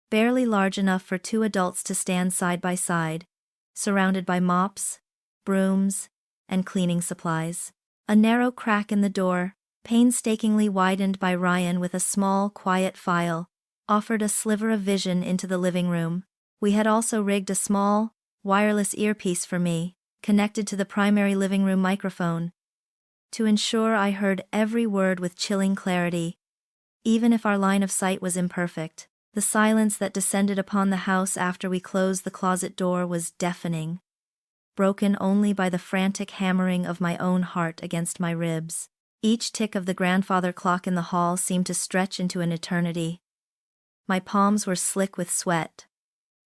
barely large enough for 2 adults to stand side by side, surrounded by mops, brooms, and cleaning supplies. A narrow crack in the door, painstakingly widened by Ryan with a small, quiet file, offered a sliver of vision into the living room. We had also rigged a small, wireless earpiece for me, connected to the primary living room microphone, to ensure I heard every word with chilling clarity, even if our line of sight was imperfect. The silence that descended upon the house after we closed the closet door was deafening, broken only by the frantic hammering of my own heart against my ribs. Each tick of the grandfather clock in the hall seemed to stretch into an eternity. My palms were slick with sweat,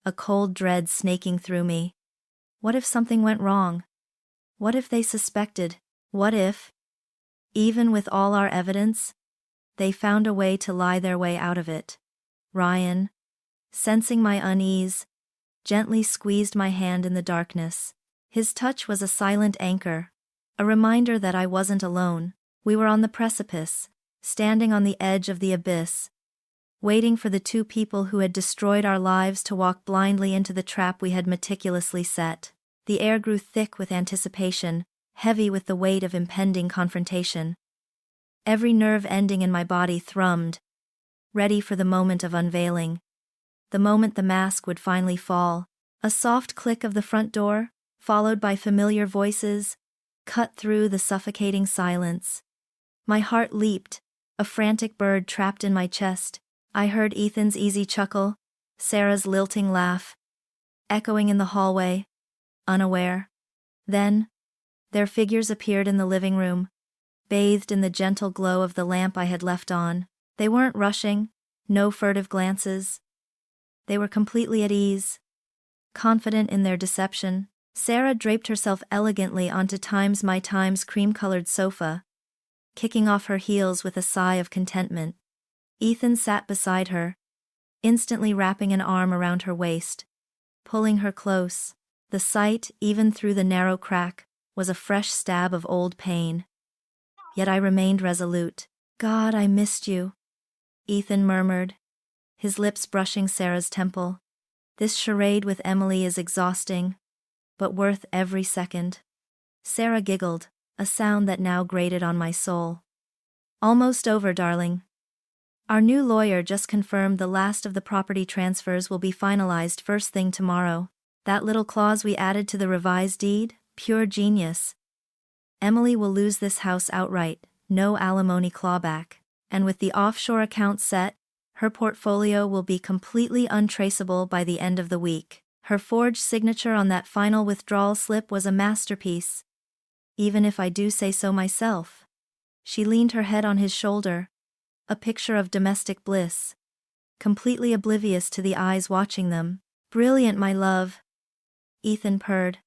a cold dread snaking through me. What if something went wrong? What if they suspected? What if, even with all our evidence, they found a way to lie their way out of it? Ryan, sensing my unease, gently squeezed my hand in the darkness. His touch was a silent anchor, a reminder that I wasn't alone. We were on the precipice, standing on the edge of the abyss, waiting for the two people who had destroyed our lives to walk blindly into the trap we had meticulously set. The air grew thick with anticipation, heavy with the weight of impending confrontation. Every nerve ending in my body thrummed, ready for the moment of unveiling. The moment the mask would finally fall. A soft click of the front door, followed by familiar voices, cut through the suffocating silence. My heart leaped, a frantic bird trapped in my chest. I heard Ethan's easy chuckle, Sarah's lilting laugh, echoing in the hallway, unaware. Then, their figures appeared in the living room, bathed in the gentle glow of the lamp I had left on. They weren't rushing, no furtive glances. They were completely at ease, confident in their deception. Sarah draped herself elegantly onto my Time's cream-colored sofa, kicking off her heels with a sigh of contentment. Ethan sat beside her, instantly wrapping an arm around her waist, pulling her close. The sight, even through the narrow crack, was a fresh stab of old pain. Yet I remained resolute. "God, I missed you," Ethan murmured, his lips brushing Sarah's temple. "This charade with Emily is exhausting, but worth every second." Sarah giggled, a sound that now grated on my soul. "Almost over, darling. Our new lawyer just confirmed the last of the property transfers will be finalized first thing tomorrow. That little clause we added to the revised deed, pure genius. Emily will lose this house outright, no alimony clawback, and with the offshore account set, her portfolio will be completely untraceable by the end of the week." Her forged signature on that final withdrawal slip was a masterpiece. "Even if I do say so myself." She leaned her head on his shoulder, a picture of domestic bliss, completely oblivious to the eyes watching them. "Brilliant, my love," Ethan purred,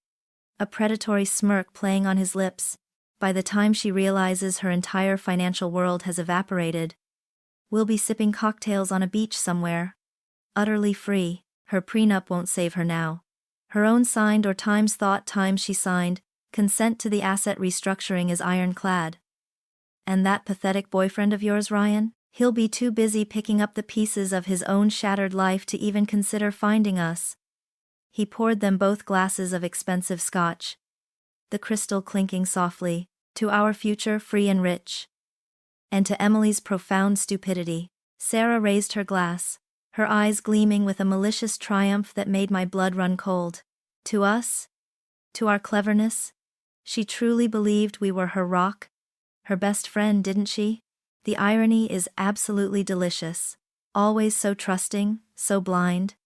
a predatory smirk playing on his lips. "By the time she realizes her entire financial world has evaporated, we'll be sipping cocktails on a beach somewhere, utterly free. Her prenup won't save her now. Her own signed or times thought times she signed, consent to the asset restructuring is ironclad. And that pathetic boyfriend of yours, Ryan? He'll be too busy picking up the pieces of his own shattered life to even consider finding us." He poured them both glasses of expensive scotch, the crystal clinking softly. "To our future free and rich. And to Emily's profound stupidity." Sarah raised her glass, her eyes gleaming with a malicious triumph that made my blood run cold. "To us? To our cleverness? She truly believed we were her rock, her best friend, didn't she? The irony is absolutely delicious. Always so trusting, so blind.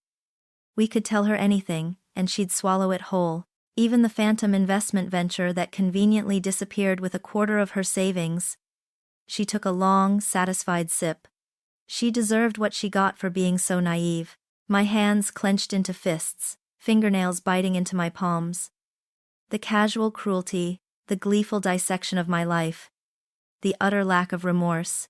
We could tell her anything, and she'd swallow it whole. Even the phantom investment venture that conveniently disappeared with a quarter of her savings." She took a long, satisfied sip. She deserved what she got for being so naive. My hands clenched into fists, fingernails biting into my palms. The casual cruelty, the gleeful dissection of my life, the utter lack of remorse.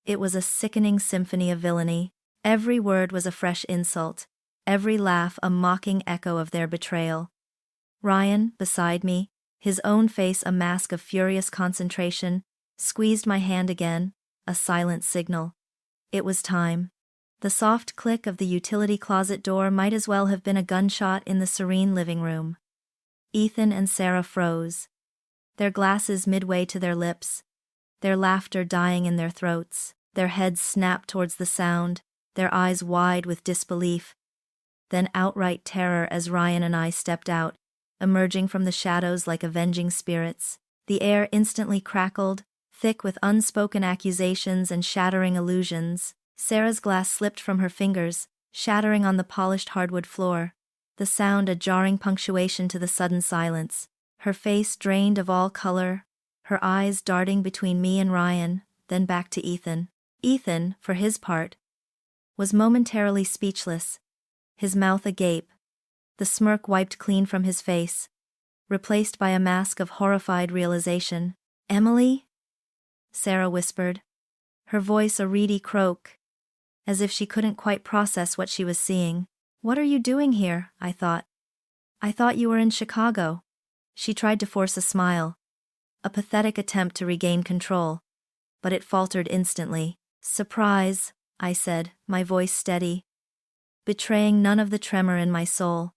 It was a sickening symphony of villainy. Every word was a fresh insult, every laugh a mocking echo of their betrayal. Ryan, beside me, his own face a mask of furious concentration, squeezed my hand again, a silent signal. It was time. The soft click of the utility closet door might as well have been a gunshot in the serene living room. Ethan and Sarah froze, their glasses midway to their lips, their laughter dying in their throats, their heads snapped towards the sound, their eyes wide with disbelief, then outright terror as Ryan and I stepped out, emerging from the shadows like avenging spirits. The air instantly crackled, thick with unspoken accusations and shattering illusions. Sarah's glass slipped from her fingers, shattering on the polished hardwood floor, the sound a jarring punctuation to the sudden silence. Her face drained of all color, her eyes darting between me and Ryan, then back to Ethan. Ethan, for his part, was momentarily speechless, his mouth agape, the smirk wiped clean from his face, replaced by a mask of horrified realization. "Emily?" Sarah whispered, her voice a reedy croak, as if she couldn't quite process what she was seeing. What are you doing here? I thought. I thought you were in Chicago. She tried to force a smile. A pathetic attempt to regain control. But it faltered instantly. Surprise, I said, my voice steady, betraying none of the tremor in my soul.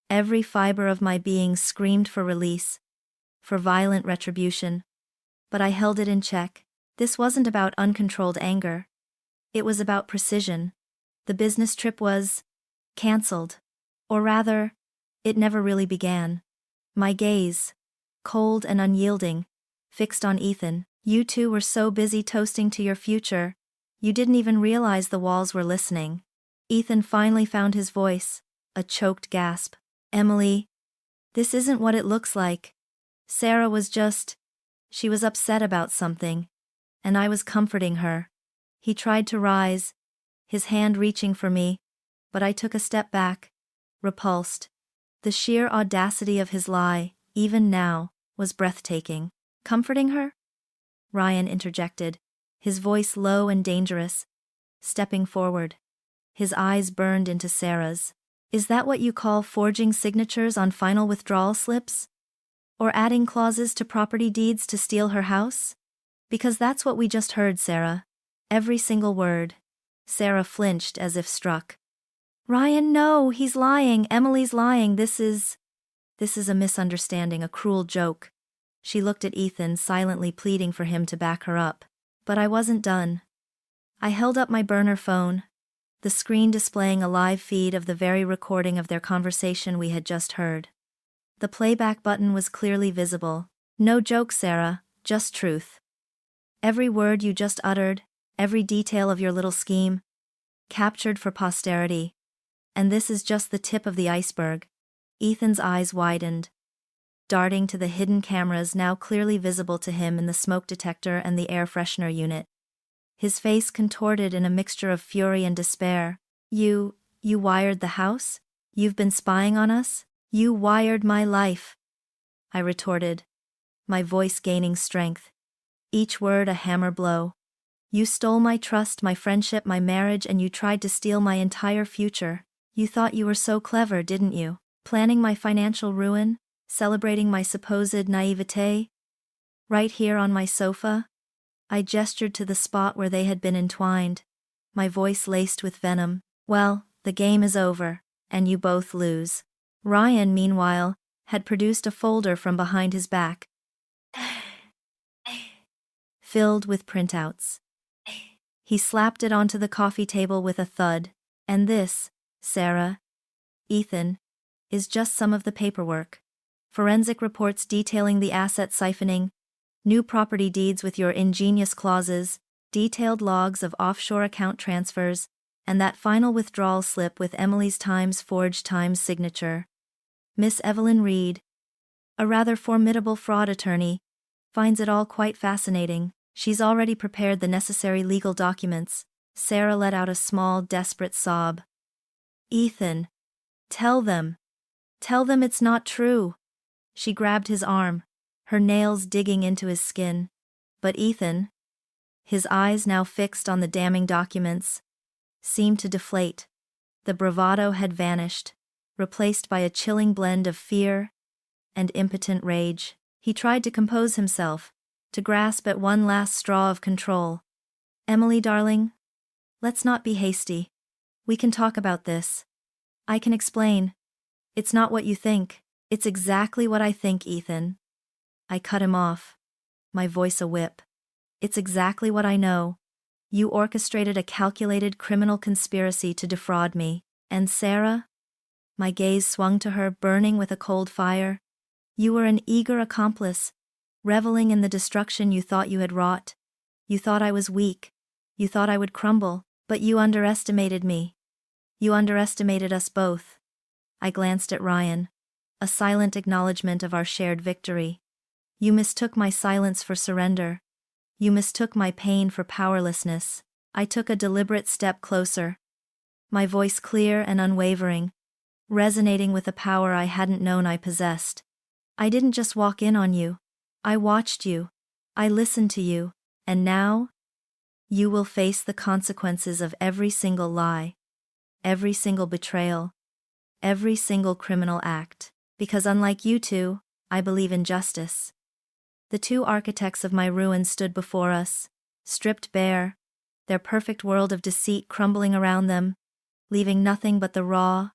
Every fiber of my being screamed for release, for violent retribution. But I held it in check. This wasn't about uncontrolled anger. It was about precision. The business trip was cancelled. Or rather, it never really began. My gaze, cold and unyielding, fixed on Ethan. You two were so busy toasting to your future, you didn't even realize the walls were listening. Ethan finally found his voice, a choked gasp. Emily, this isn't what it looks like. Sarah was just, she was upset about something, and I was comforting her. He tried to rise, his hand reaching for me, but I took a step back, repulsed. The sheer audacity of his lie, even now, was breathtaking. Comforting her? Ryan interjected, his voice low and dangerous. Stepping forward. His eyes burned into Sarah's. Is that what you call forging signatures on final withdrawal slips? Or adding clauses to property deeds to steal her house? Because that's what we just heard, Sarah. Every single word. Sarah flinched as if struck. Ryan, no, he's lying. Emily's lying. This is a misunderstanding, a cruel joke. She looked at Ethan, silently pleading for him to back her up. But I wasn't done. I held up my burner phone, the screen displaying a live feed of the very recording of their conversation we had just heard. The playback button was clearly visible. No joke, Sarah, just truth. Every word you just uttered, every detail of your little scheme, captured for posterity. And this is just the tip of the iceberg. Ethan's eyes widened, darting to the hidden cameras now clearly visible to him in the smoke detector and the air freshener unit. His face contorted in a mixture of fury and despair. You wired the house? You've been spying on us? You wired my life, I retorted, my voice gaining strength. Each word a hammer blow. You stole my trust, my friendship, my marriage, and you tried to steal my entire future. You thought you were so clever, didn't you? Planning my financial ruin? Celebrating my supposed naivete? Right here on my sofa? I gestured to the spot where they had been entwined, my voice laced with venom. Well, the game is over, and you both lose. Ryan, meanwhile, had produced a folder from behind his back, filled with printouts. He slapped it onto the coffee table with a thud. And this, Sarah, Ethan, is just some of the paperwork. Forensic reports detailing the asset siphoning, new property deeds with your ingenious clauses, detailed logs of offshore account transfers, and that final withdrawal slip with Emily's forged Times signature. Miss Evelyn Reed, a rather formidable fraud attorney, finds it all quite fascinating. She's already prepared the necessary legal documents. Sarah let out a small, desperate sob. Ethan, tell them it's not true. She grabbed his arm, her nails digging into his skin. But Ethan, his eyes now fixed on the damning documents, seemed to deflate. The bravado had vanished, replaced by a chilling blend of fear and impotent rage. He tried to compose himself, to grasp at one last straw of control. Emily, darling, let's not be hasty. We can talk about this. I can explain. It's not what you think. It's exactly what I think, Ethan. I cut him off, my voice a whip. It's exactly what I know. You orchestrated a calculated criminal conspiracy to defraud me. And Sarah? My gaze swung to her, burning with a cold fire. You were an eager accomplice, reveling in the destruction you thought you had wrought. You thought I was weak. You thought I would crumble, but you underestimated me. You underestimated us both. I glanced at Ryan, a silent acknowledgement of our shared victory. You mistook my silence for surrender. You mistook my pain for powerlessness. I took a deliberate step closer, my voice clear and unwavering, resonating with a power I hadn't known I possessed. I didn't just walk in on you. I watched you. I listened to you. And now, you will face the consequences of every single lie, every single betrayal, every single criminal act. Because unlike you two, I believe in justice. The two architects of my ruin stood before us, stripped bare, their perfect world of deceit crumbling around them, leaving nothing but the raw,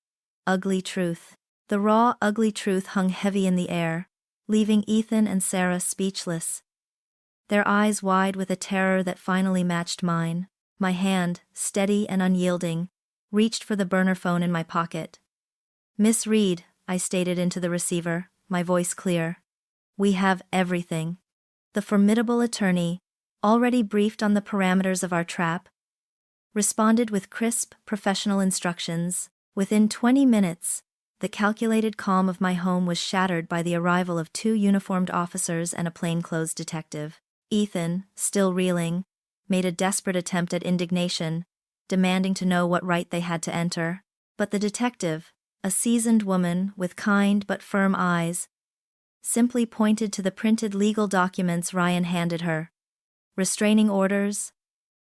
ugly truth. The raw, ugly truth hung heavy in the air, leaving Ethan and Sarah speechless. Their eyes wide with a terror that finally matched mine. My hand, steady and unyielding, reached for the burner phone in my pocket. "Miss Reed," I stated into the receiver, my voice clear. "We have everything." The formidable attorney, already briefed on the parameters of our trap, responded with crisp, professional instructions. Within 20 minutes, the calculated calm of my home was shattered by the arrival of 2 uniformed officers and a plainclothes detective. Ethan, still reeling, made a desperate attempt at indignation, demanding to know what right they had to enter. But the detective, a seasoned woman with kind but firm eyes, simply pointed to the printed legal documents Ryan handed her. Restraining orders,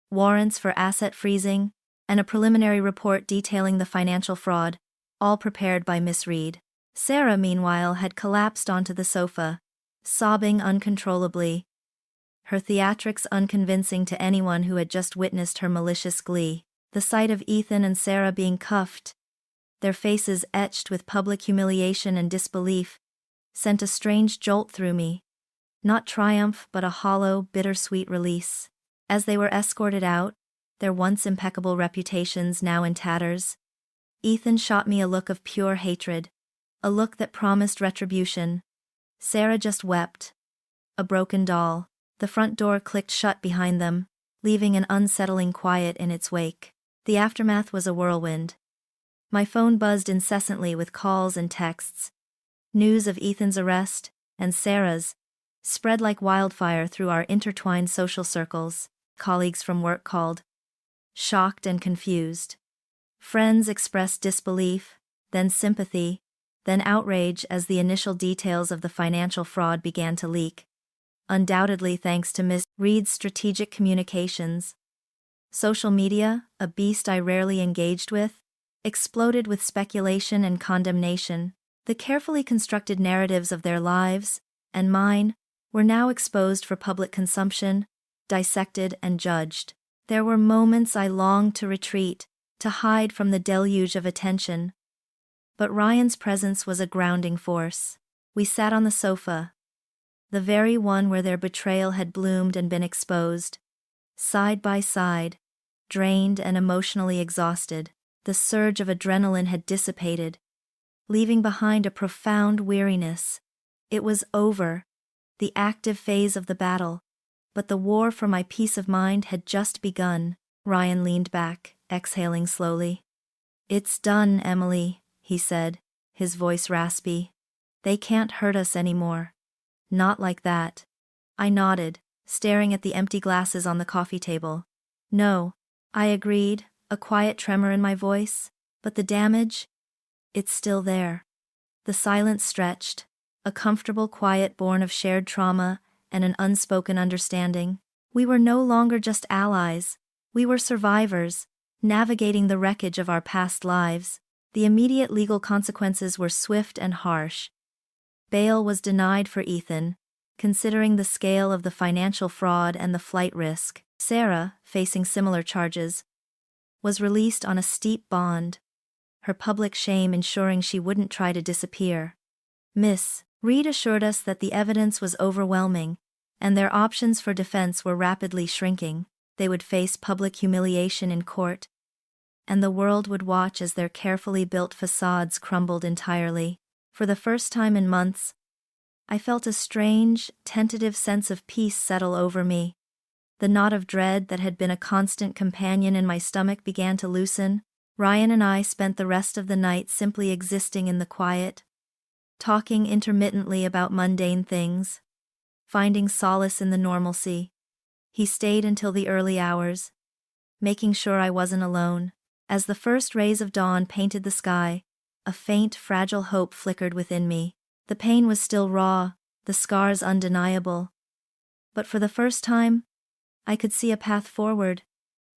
warrants for asset freezing, and a preliminary report detailing the financial fraud, all prepared by Miss Reed. Sarah, meanwhile, had collapsed onto the sofa, sobbing uncontrollably, her theatrics unconvincing to anyone who had just witnessed her malicious glee. The sight of Ethan and Sarah being cuffed, their faces etched with public humiliation and disbelief, sent a strange jolt through me. Not triumph, but a hollow, bittersweet release. As they were escorted out, their once impeccable reputations now in tatters, Ethan shot me a look of pure hatred, a look that promised retribution. Sarah just wept, a broken doll. The front door clicked shut behind them, leaving an unsettling quiet in its wake. The aftermath was a whirlwind. My phone buzzed incessantly with calls and texts. News of Ethan's arrest, and Sarah's, spread like wildfire through our intertwined social circles. Colleagues from work called, shocked and confused. Friends expressed disbelief, then sympathy, then outrage as the initial details of the financial fraud began to leak. Undoubtedly thanks to Ms. Reed's strategic communications. Social media, a beast I rarely engaged with, exploded with speculation and condemnation. The carefully constructed narratives of their lives, and mine, were now exposed for public consumption, dissected and judged. There were moments I longed to retreat, to hide from the deluge of attention. But Ryan's presence was a grounding force. We sat on the sofa, the very one where their betrayal had bloomed and been exposed, side by side, drained and emotionally exhausted. The surge of adrenaline had dissipated, leaving behind a profound weariness. It was over, the active phase of the battle, but the war for my peace of mind had just begun. Ryan leaned back, exhaling slowly. "It's done, Emily," he said, his voice raspy. "They can't hurt us anymore. Not like that." I nodded, staring at the empty glasses on the coffee table. "No," I agreed, a quiet tremor in my voice, "but the damage? It's still there." The silence stretched, a comfortable quiet born of shared trauma and an unspoken understanding. We were no longer just allies, we were survivors, navigating the wreckage of our past lives. The immediate legal consequences were swift and harsh. Bail was denied for Ethan, considering the scale of the financial fraud and the flight risk. Sarah, facing similar charges, was released on a steep bond, her public shame ensuring she wouldn't try to disappear. Miss Reed assured us that the evidence was overwhelming, and their options for defense were rapidly shrinking. They would face public humiliation in court, and the world would watch as their carefully built facades crumbled entirely. For the first time in months, I felt a strange, tentative sense of peace settle over me. The knot of dread that had been a constant companion in my stomach began to loosen. Ryan and I spent the rest of the night simply existing in the quiet, talking intermittently about mundane things, finding solace in the normalcy. He stayed until the early hours, making sure I wasn't alone. As the first rays of dawn painted the sky, a faint, fragile hope flickered within me. The pain was still raw, the scars undeniable. But for the first time, I could see a path forward,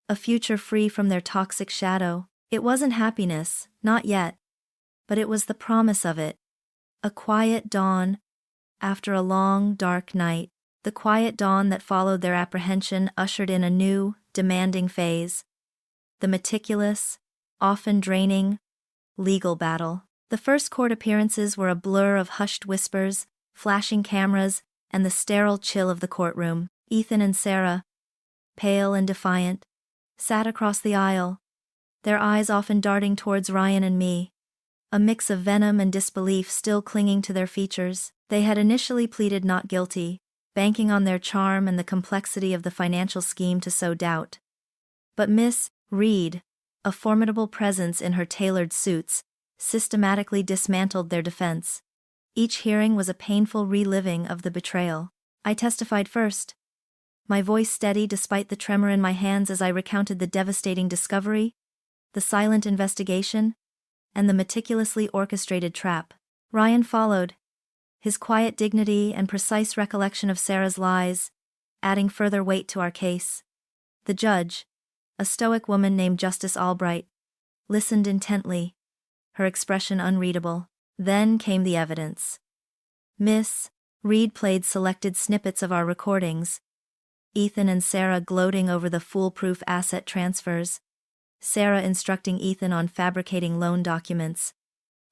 a future free from their toxic shadow. It wasn't happiness, not yet. but it was the promise of it. A quiet dawn, after a long, dark night. The quiet dawn that followed their apprehension ushered in a new, demanding phase. The meticulous, often draining, legal battle. The first court appearances were a blur of hushed whispers, flashing cameras, and the sterile chill of the courtroom. Ethan and Sarah, pale and defiant, sat across the aisle, their eyes often darting towards Ryan and me, a mix of venom and disbelief still clinging to their features. They had initially pleaded not guilty, banking on their charm and the complexity of the financial scheme to sow doubt. But Miss Reed, a formidable presence in her tailored suits, systematically dismantled their defense. Each hearing was a painful reliving of the betrayal. I testified first, my voice steady despite the tremor in my hands as I recounted the devastating discovery, the silent investigation, and the meticulously orchestrated trap. Ryan followed, his quiet dignity and precise recollection of Sarah's lies, adding further weight to our case. The judge, a stoic woman named Justice Albright, listened intently, her expression unreadable. Then came the evidence. Miss Reed played selected snippets of our recordings, Ethan and Sarah gloating over the foolproof asset transfers, Sarah instructing Ethan on fabricating loan documents,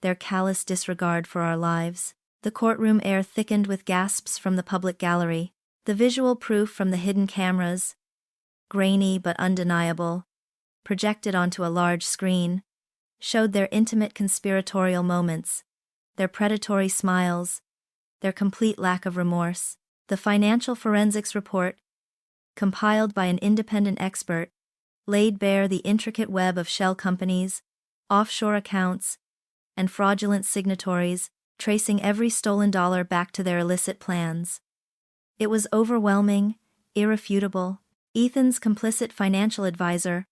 their callous disregard for our lives. The courtroom air thickened with gasps from the public gallery, the visual proof from the hidden cameras, grainy but undeniable, projected onto a large screen, showed their intimate conspiratorial moments, their predatory smiles, their complete lack of remorse. The financial forensics report, compiled by an independent expert, laid bare the intricate web of shell companies, offshore accounts, and fraudulent signatories, tracing every stolen dollar back to their illicit plans. It was overwhelming, irrefutable. Ethan's complicit financial advisor,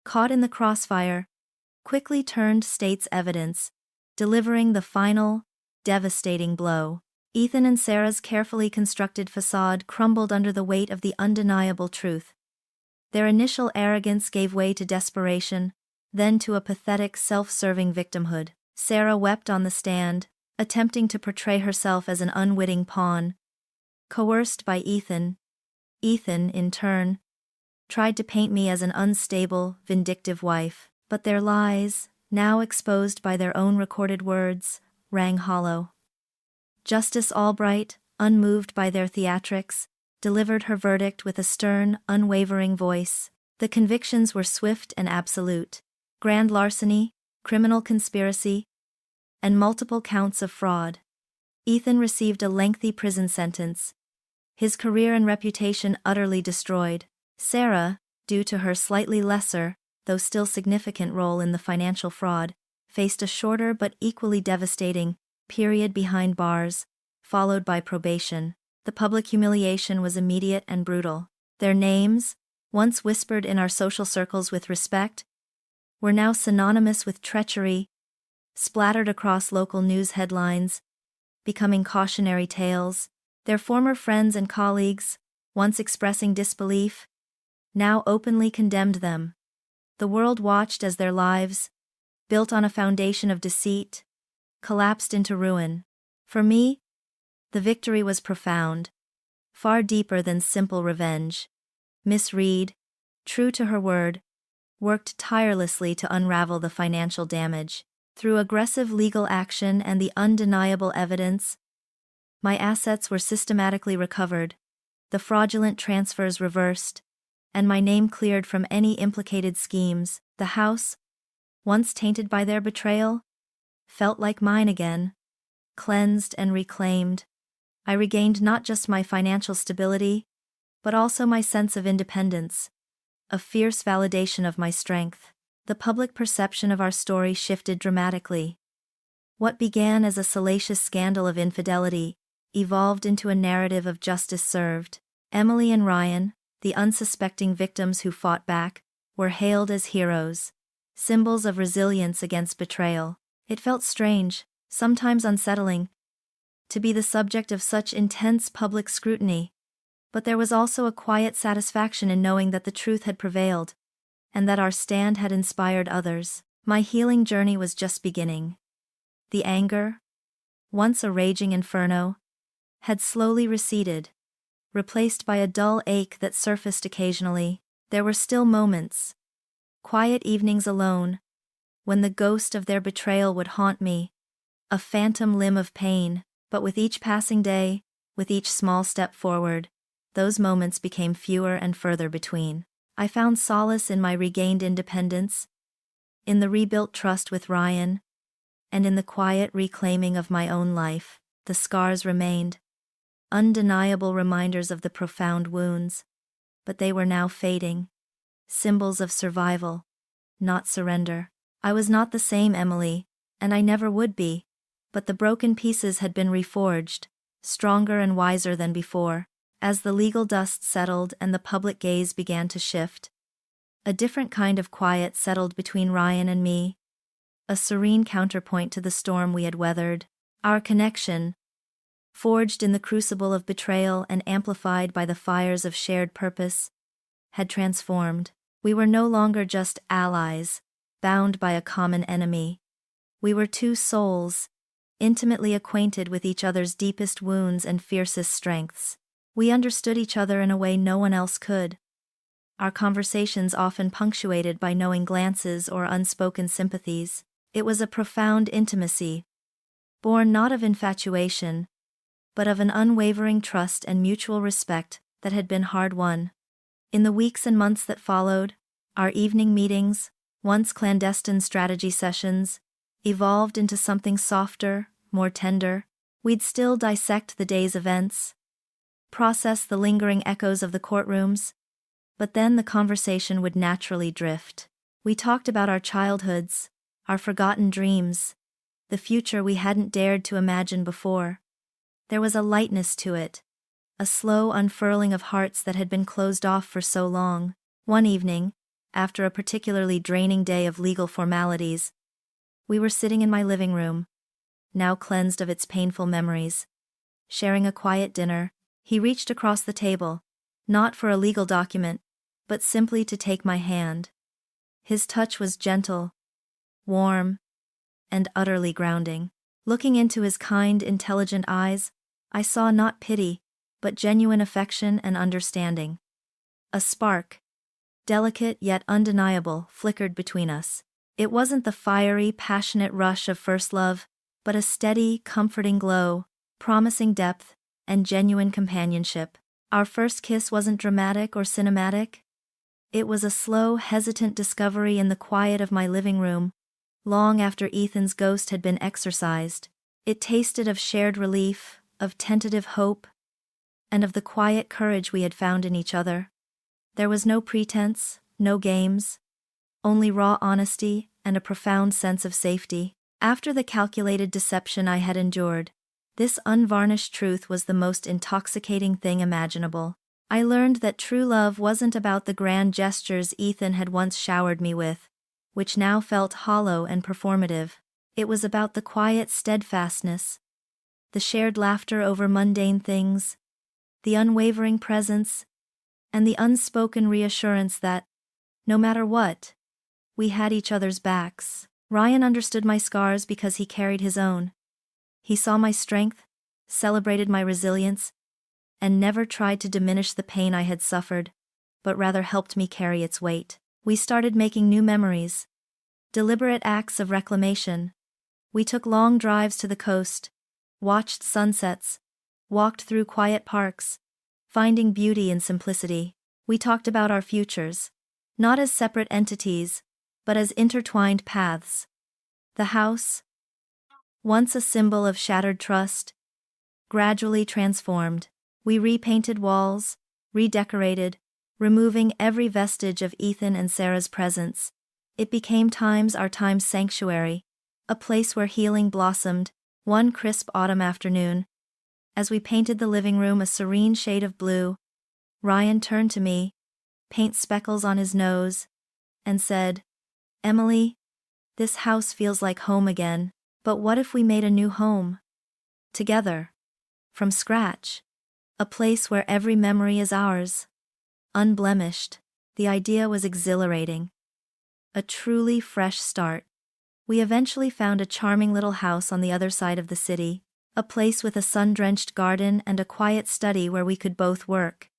caught in the crossfire, quickly turned state's evidence, delivering the final, devastating blow. Ethan and Sarah's carefully constructed facade crumbled under the weight of the undeniable truth. Their initial arrogance gave way to desperation, then to a pathetic self-serving victimhood. Sarah wept on the stand, attempting to portray herself as an unwitting pawn. Coerced by Ethan, in turn, tried to paint me as an unstable, vindictive wife. But their lies, now exposed by their own recorded words, rang hollow. Justice Albright, unmoved by their theatrics, delivered her verdict with a stern, unwavering voice. The convictions were swift and absolute: grand larceny, criminal conspiracy, and multiple counts of fraud. Ethan received a lengthy prison sentence, his career and reputation utterly destroyed. Sarah, due to her slightly lesser, though still significant role in the financial fraud, faced a shorter but equally devastating period behind bars, followed by probation. The public humiliation was immediate and brutal. Their names, once whispered in our social circles with respect, were now synonymous with treachery, splattered across local news headlines, becoming cautionary tales. Their former friends and colleagues, once expressing disbelief, now openly condemned them. The world watched as their lives, built on a foundation of deceit, collapsed into ruin. For me, the victory was profound, far deeper than simple revenge. Miss Reed, true to her word, worked tirelessly to unravel the financial damage. Through aggressive legal action and the undeniable evidence, my assets were systematically recovered, the fraudulent transfers reversed, and my name cleared from any implicated schemes. The house, once tainted by their betrayal, felt like mine again, cleansed and reclaimed. I regained not just my financial stability, but also my sense of independence, a fierce validation of my strength. The public perception of our story shifted dramatically. What began as a salacious scandal of infidelity evolved into a narrative of justice served. Emily and Ryan, the unsuspecting victims who fought back, were hailed as heroes, symbols of resilience against betrayal. It felt strange, sometimes unsettling, to be the subject of such intense public scrutiny. But there was also a quiet satisfaction in knowing that the truth had prevailed, and that our stand had inspired others. My healing journey was just beginning. The anger, once a raging inferno, had slowly receded, replaced by a dull ache that surfaced occasionally. There were still moments, quiet evenings alone, when the ghost of their betrayal would haunt me, a phantom limb of pain, but with each passing day, with each small step forward, those moments became fewer and further between. I found solace in my regained independence, in the rebuilt trust with Ryan, and in the quiet reclaiming of my own life. The scars remained, undeniable reminders of the profound wounds, but they were now fading, symbols of survival, not surrender. I was not the same Emily, and I never would be, but the broken pieces had been reforged, stronger and wiser than before. As the legal dust settled and the public gaze began to shift, a different kind of quiet settled between Ryan and me, a serene counterpoint to the storm we had weathered. Our connection, forged in the crucible of betrayal and amplified by the fires of shared purpose, had transformed. We were no longer just allies, bound by a common enemy. We were two souls, intimately acquainted with each other's deepest wounds and fiercest strengths. We understood each other in a way no one else could. Our conversations often punctuated by knowing glances or unspoken sympathies. It was a profound intimacy, born not of infatuation, but of an unwavering trust and mutual respect that had been hard-won. In the weeks and months that followed, our evening meetings, once clandestine strategy sessions, evolved into something softer, more tender. We'd still dissect the day's events, process the lingering echoes of the courtrooms, but then the conversation would naturally drift. We talked about our childhoods, our forgotten dreams, the future we hadn't dared to imagine before. There was a lightness to it, a slow unfurling of hearts that had been closed off for so long. One evening, after a particularly draining day of legal formalities, we were sitting in my living room, now cleansed of its painful memories, sharing a quiet dinner. He reached across the table, not for a legal document, but simply to take my hand. His touch was gentle, warm, and utterly grounding. Looking into his kind, intelligent eyes, I saw not pity, but genuine affection and understanding. A spark, delicate yet undeniable, flickered between us. It wasn't the fiery, passionate rush of first love, but a steady, comforting glow, promising depth, and genuine companionship. Our first kiss wasn't dramatic or cinematic. It was a slow, hesitant discovery in the quiet of my living room, long after Ethan's ghost had been exorcised. It tasted of shared relief, of tentative hope, and of the quiet courage we had found in each other. There was no pretense, no games, only raw honesty and a profound sense of safety. After the calculated deception I had endured, this unvarnished truth was the most intoxicating thing imaginable. I learned that true love wasn't about the grand gestures Ethan had once showered me with, which now felt hollow and performative. It was about the quiet steadfastness, the shared laughter over mundane things, the unwavering presence, and the unspoken reassurance that, no matter what, we had each other's backs. Ryan understood my scars because he carried his own. He saw my strength, celebrated my resilience, and never tried to diminish the pain I had suffered, but rather helped me carry its weight. We started making new memories, deliberate acts of reclamation. We took long drives to the coast, watched sunsets, walked through quiet parks, finding beauty in simplicity. We talked about our futures, not as separate entities, but as intertwined paths. The house, once a symbol of shattered trust, gradually transformed. We repainted walls, redecorated, removing every vestige of Ethan and Sarah's presence. It became our time's sanctuary, a place where healing blossomed. One crisp autumn afternoon, as we painted the living room a serene shade of blue, Ryan turned to me, paint speckles on his nose, and said, "Emily, this house feels like home again, but what if we made a new home? Together. From scratch. A place where every memory is ours. Unblemished." The idea was exhilarating. A truly fresh start. We eventually found a charming little house on the other side of the city, a place with a sun-drenched garden and a quiet study where we could both work.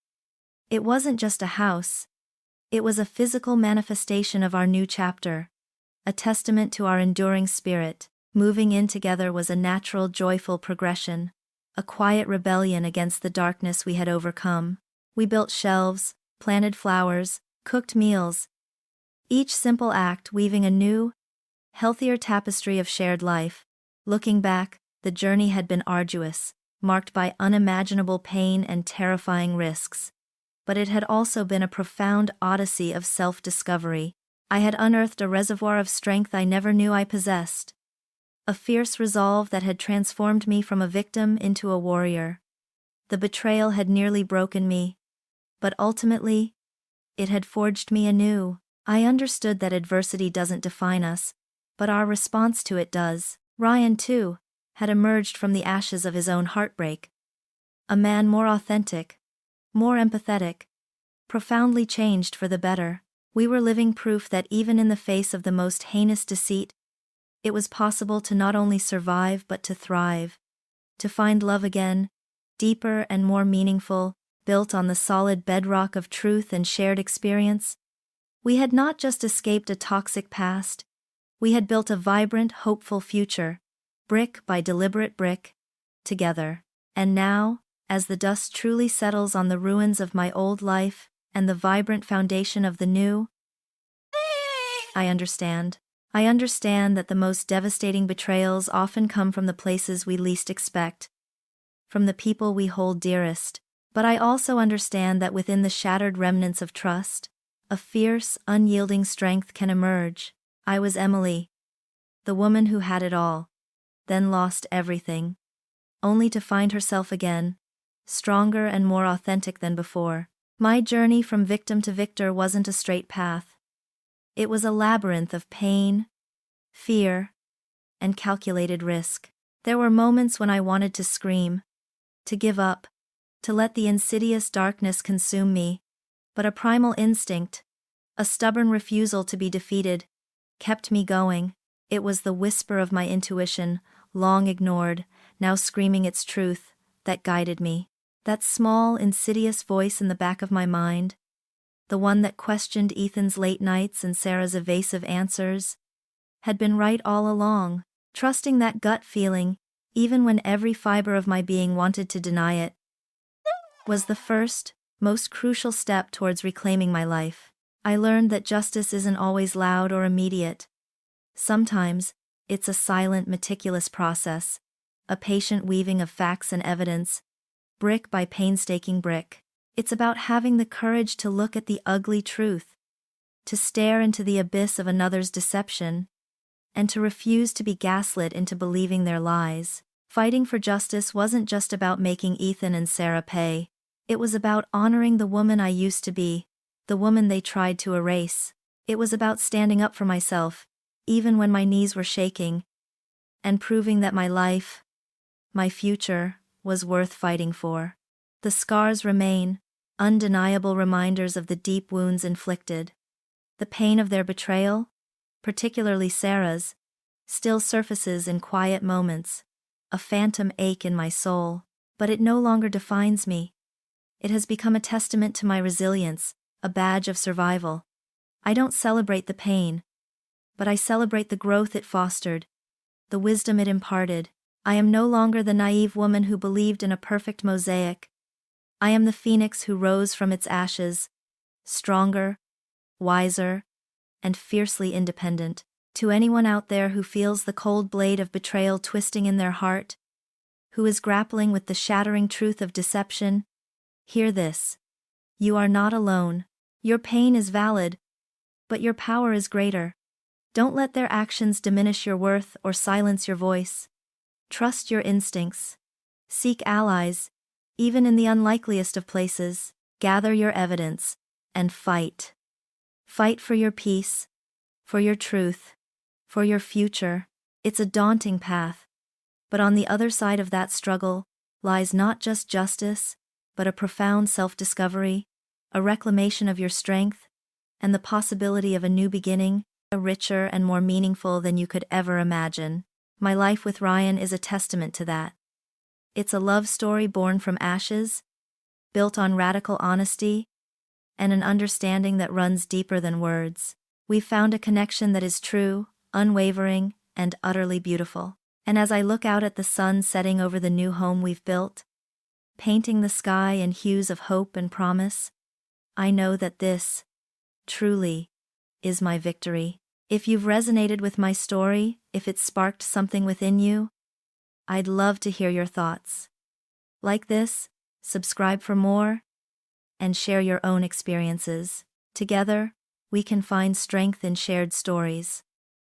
It wasn't just a house. It was a physical manifestation of our new chapter, a testament to our enduring spirit. Moving in together was a natural, joyful progression, a quiet rebellion against the darkness we had overcome. We built shelves, planted flowers, cooked meals, each simple act weaving a new, healthier tapestry of shared life. Looking back, the journey had been arduous, marked by unimaginable pain and terrifying risks. But it had also been a profound odyssey of self-discovery. I had unearthed a reservoir of strength I never knew I possessed. A fierce resolve that had transformed me from a victim into a warrior. The betrayal had nearly broken me, but ultimately, it had forged me anew. I understood that adversity doesn't define us, but our response to it does. Ryan, too, had emerged from the ashes of his own heartbreak. A man more authentic, more empathetic, profoundly changed for the better. We were living proof that even in the face of the most heinous deceit, it was possible to not only survive but to thrive, to find love again, deeper and more meaningful, built on the solid bedrock of truth and shared experience. We had not just escaped a toxic past, we had built a vibrant, hopeful future, brick by deliberate brick, together. And now, as the dust truly settles on the ruins of my old life and the vibrant foundation of the new, I understand. I understand that the most devastating betrayals often come from the places we least expect, from the people we hold dearest. But I also understand that within the shattered remnants of trust, a fierce, unyielding strength can emerge. I was Emily, the woman who had it all, then lost everything, only to find herself again, stronger and more authentic than before. My journey from victim to victor wasn't a straight path. It was a labyrinth of pain, fear, and calculated risk. There were moments when I wanted to scream, to give up, to let the insidious darkness consume me, but a primal instinct, a stubborn refusal to be defeated, kept me going. It was the whisper of my intuition, long ignored, now screaming its truth, that guided me. That small, insidious voice in the back of my mind, the one that questioned Ethan's late nights and Sarah's evasive answers, had been right all along. Trusting that gut feeling, even when every fiber of my being wanted to deny it, was the first, most crucial step towards reclaiming my life. I learned that justice isn't always loud or immediate. Sometimes, it's a silent, meticulous process, a patient weaving of facts and evidence, brick by painstaking brick. It's about having the courage to look at the ugly truth, to stare into the abyss of another's deception, and to refuse to be gaslit into believing their lies. Fighting for justice wasn't just about making Ethan and Sarah pay. It was about honoring the woman I used to be, the woman they tried to erase. It was about standing up for myself, even when my knees were shaking, and proving that my life, my future, was worth fighting for. The scars remain, undeniable reminders of the deep wounds inflicted. The pain of their betrayal, particularly Sarah's, still surfaces in quiet moments, a phantom ache in my soul, but it no longer defines me. It has become a testament to my resilience, a badge of survival. I don't celebrate the pain, but I celebrate the growth it fostered, the wisdom it imparted. I am no longer the naive woman who believed in a perfect mosaic. I am the phoenix who rose from its ashes, stronger, wiser, and fiercely independent. To anyone out there who feels the cold blade of betrayal twisting in their heart, who is grappling with the shattering truth of deception, hear this. You are not alone. Your pain is valid, but your power is greater. Don't let their actions diminish your worth or silence your voice. Trust your instincts. Seek allies, even in the unlikeliest of places. Gather your evidence, and fight. Fight for your peace, for your truth, for your future. It's a daunting path, but on the other side of that struggle lies not just justice, but a profound self-discovery, a reclamation of your strength, and the possibility of a new beginning. richer and more meaningful than you could ever imagine. My life with Ryan is a testament to that. It's a love story born from ashes, built on radical honesty, and an understanding that runs deeper than words. We've found a connection that is true, unwavering, and utterly beautiful. And as I look out at the sun setting over the new home we've built, painting the sky in hues of hope and promise, I know that this, truly, is my victory. If you've resonated with my story, if it's sparked something within you, I'd love to hear your thoughts. Like this, subscribe for more, and share your own experiences. Together, we can find strength in shared stories.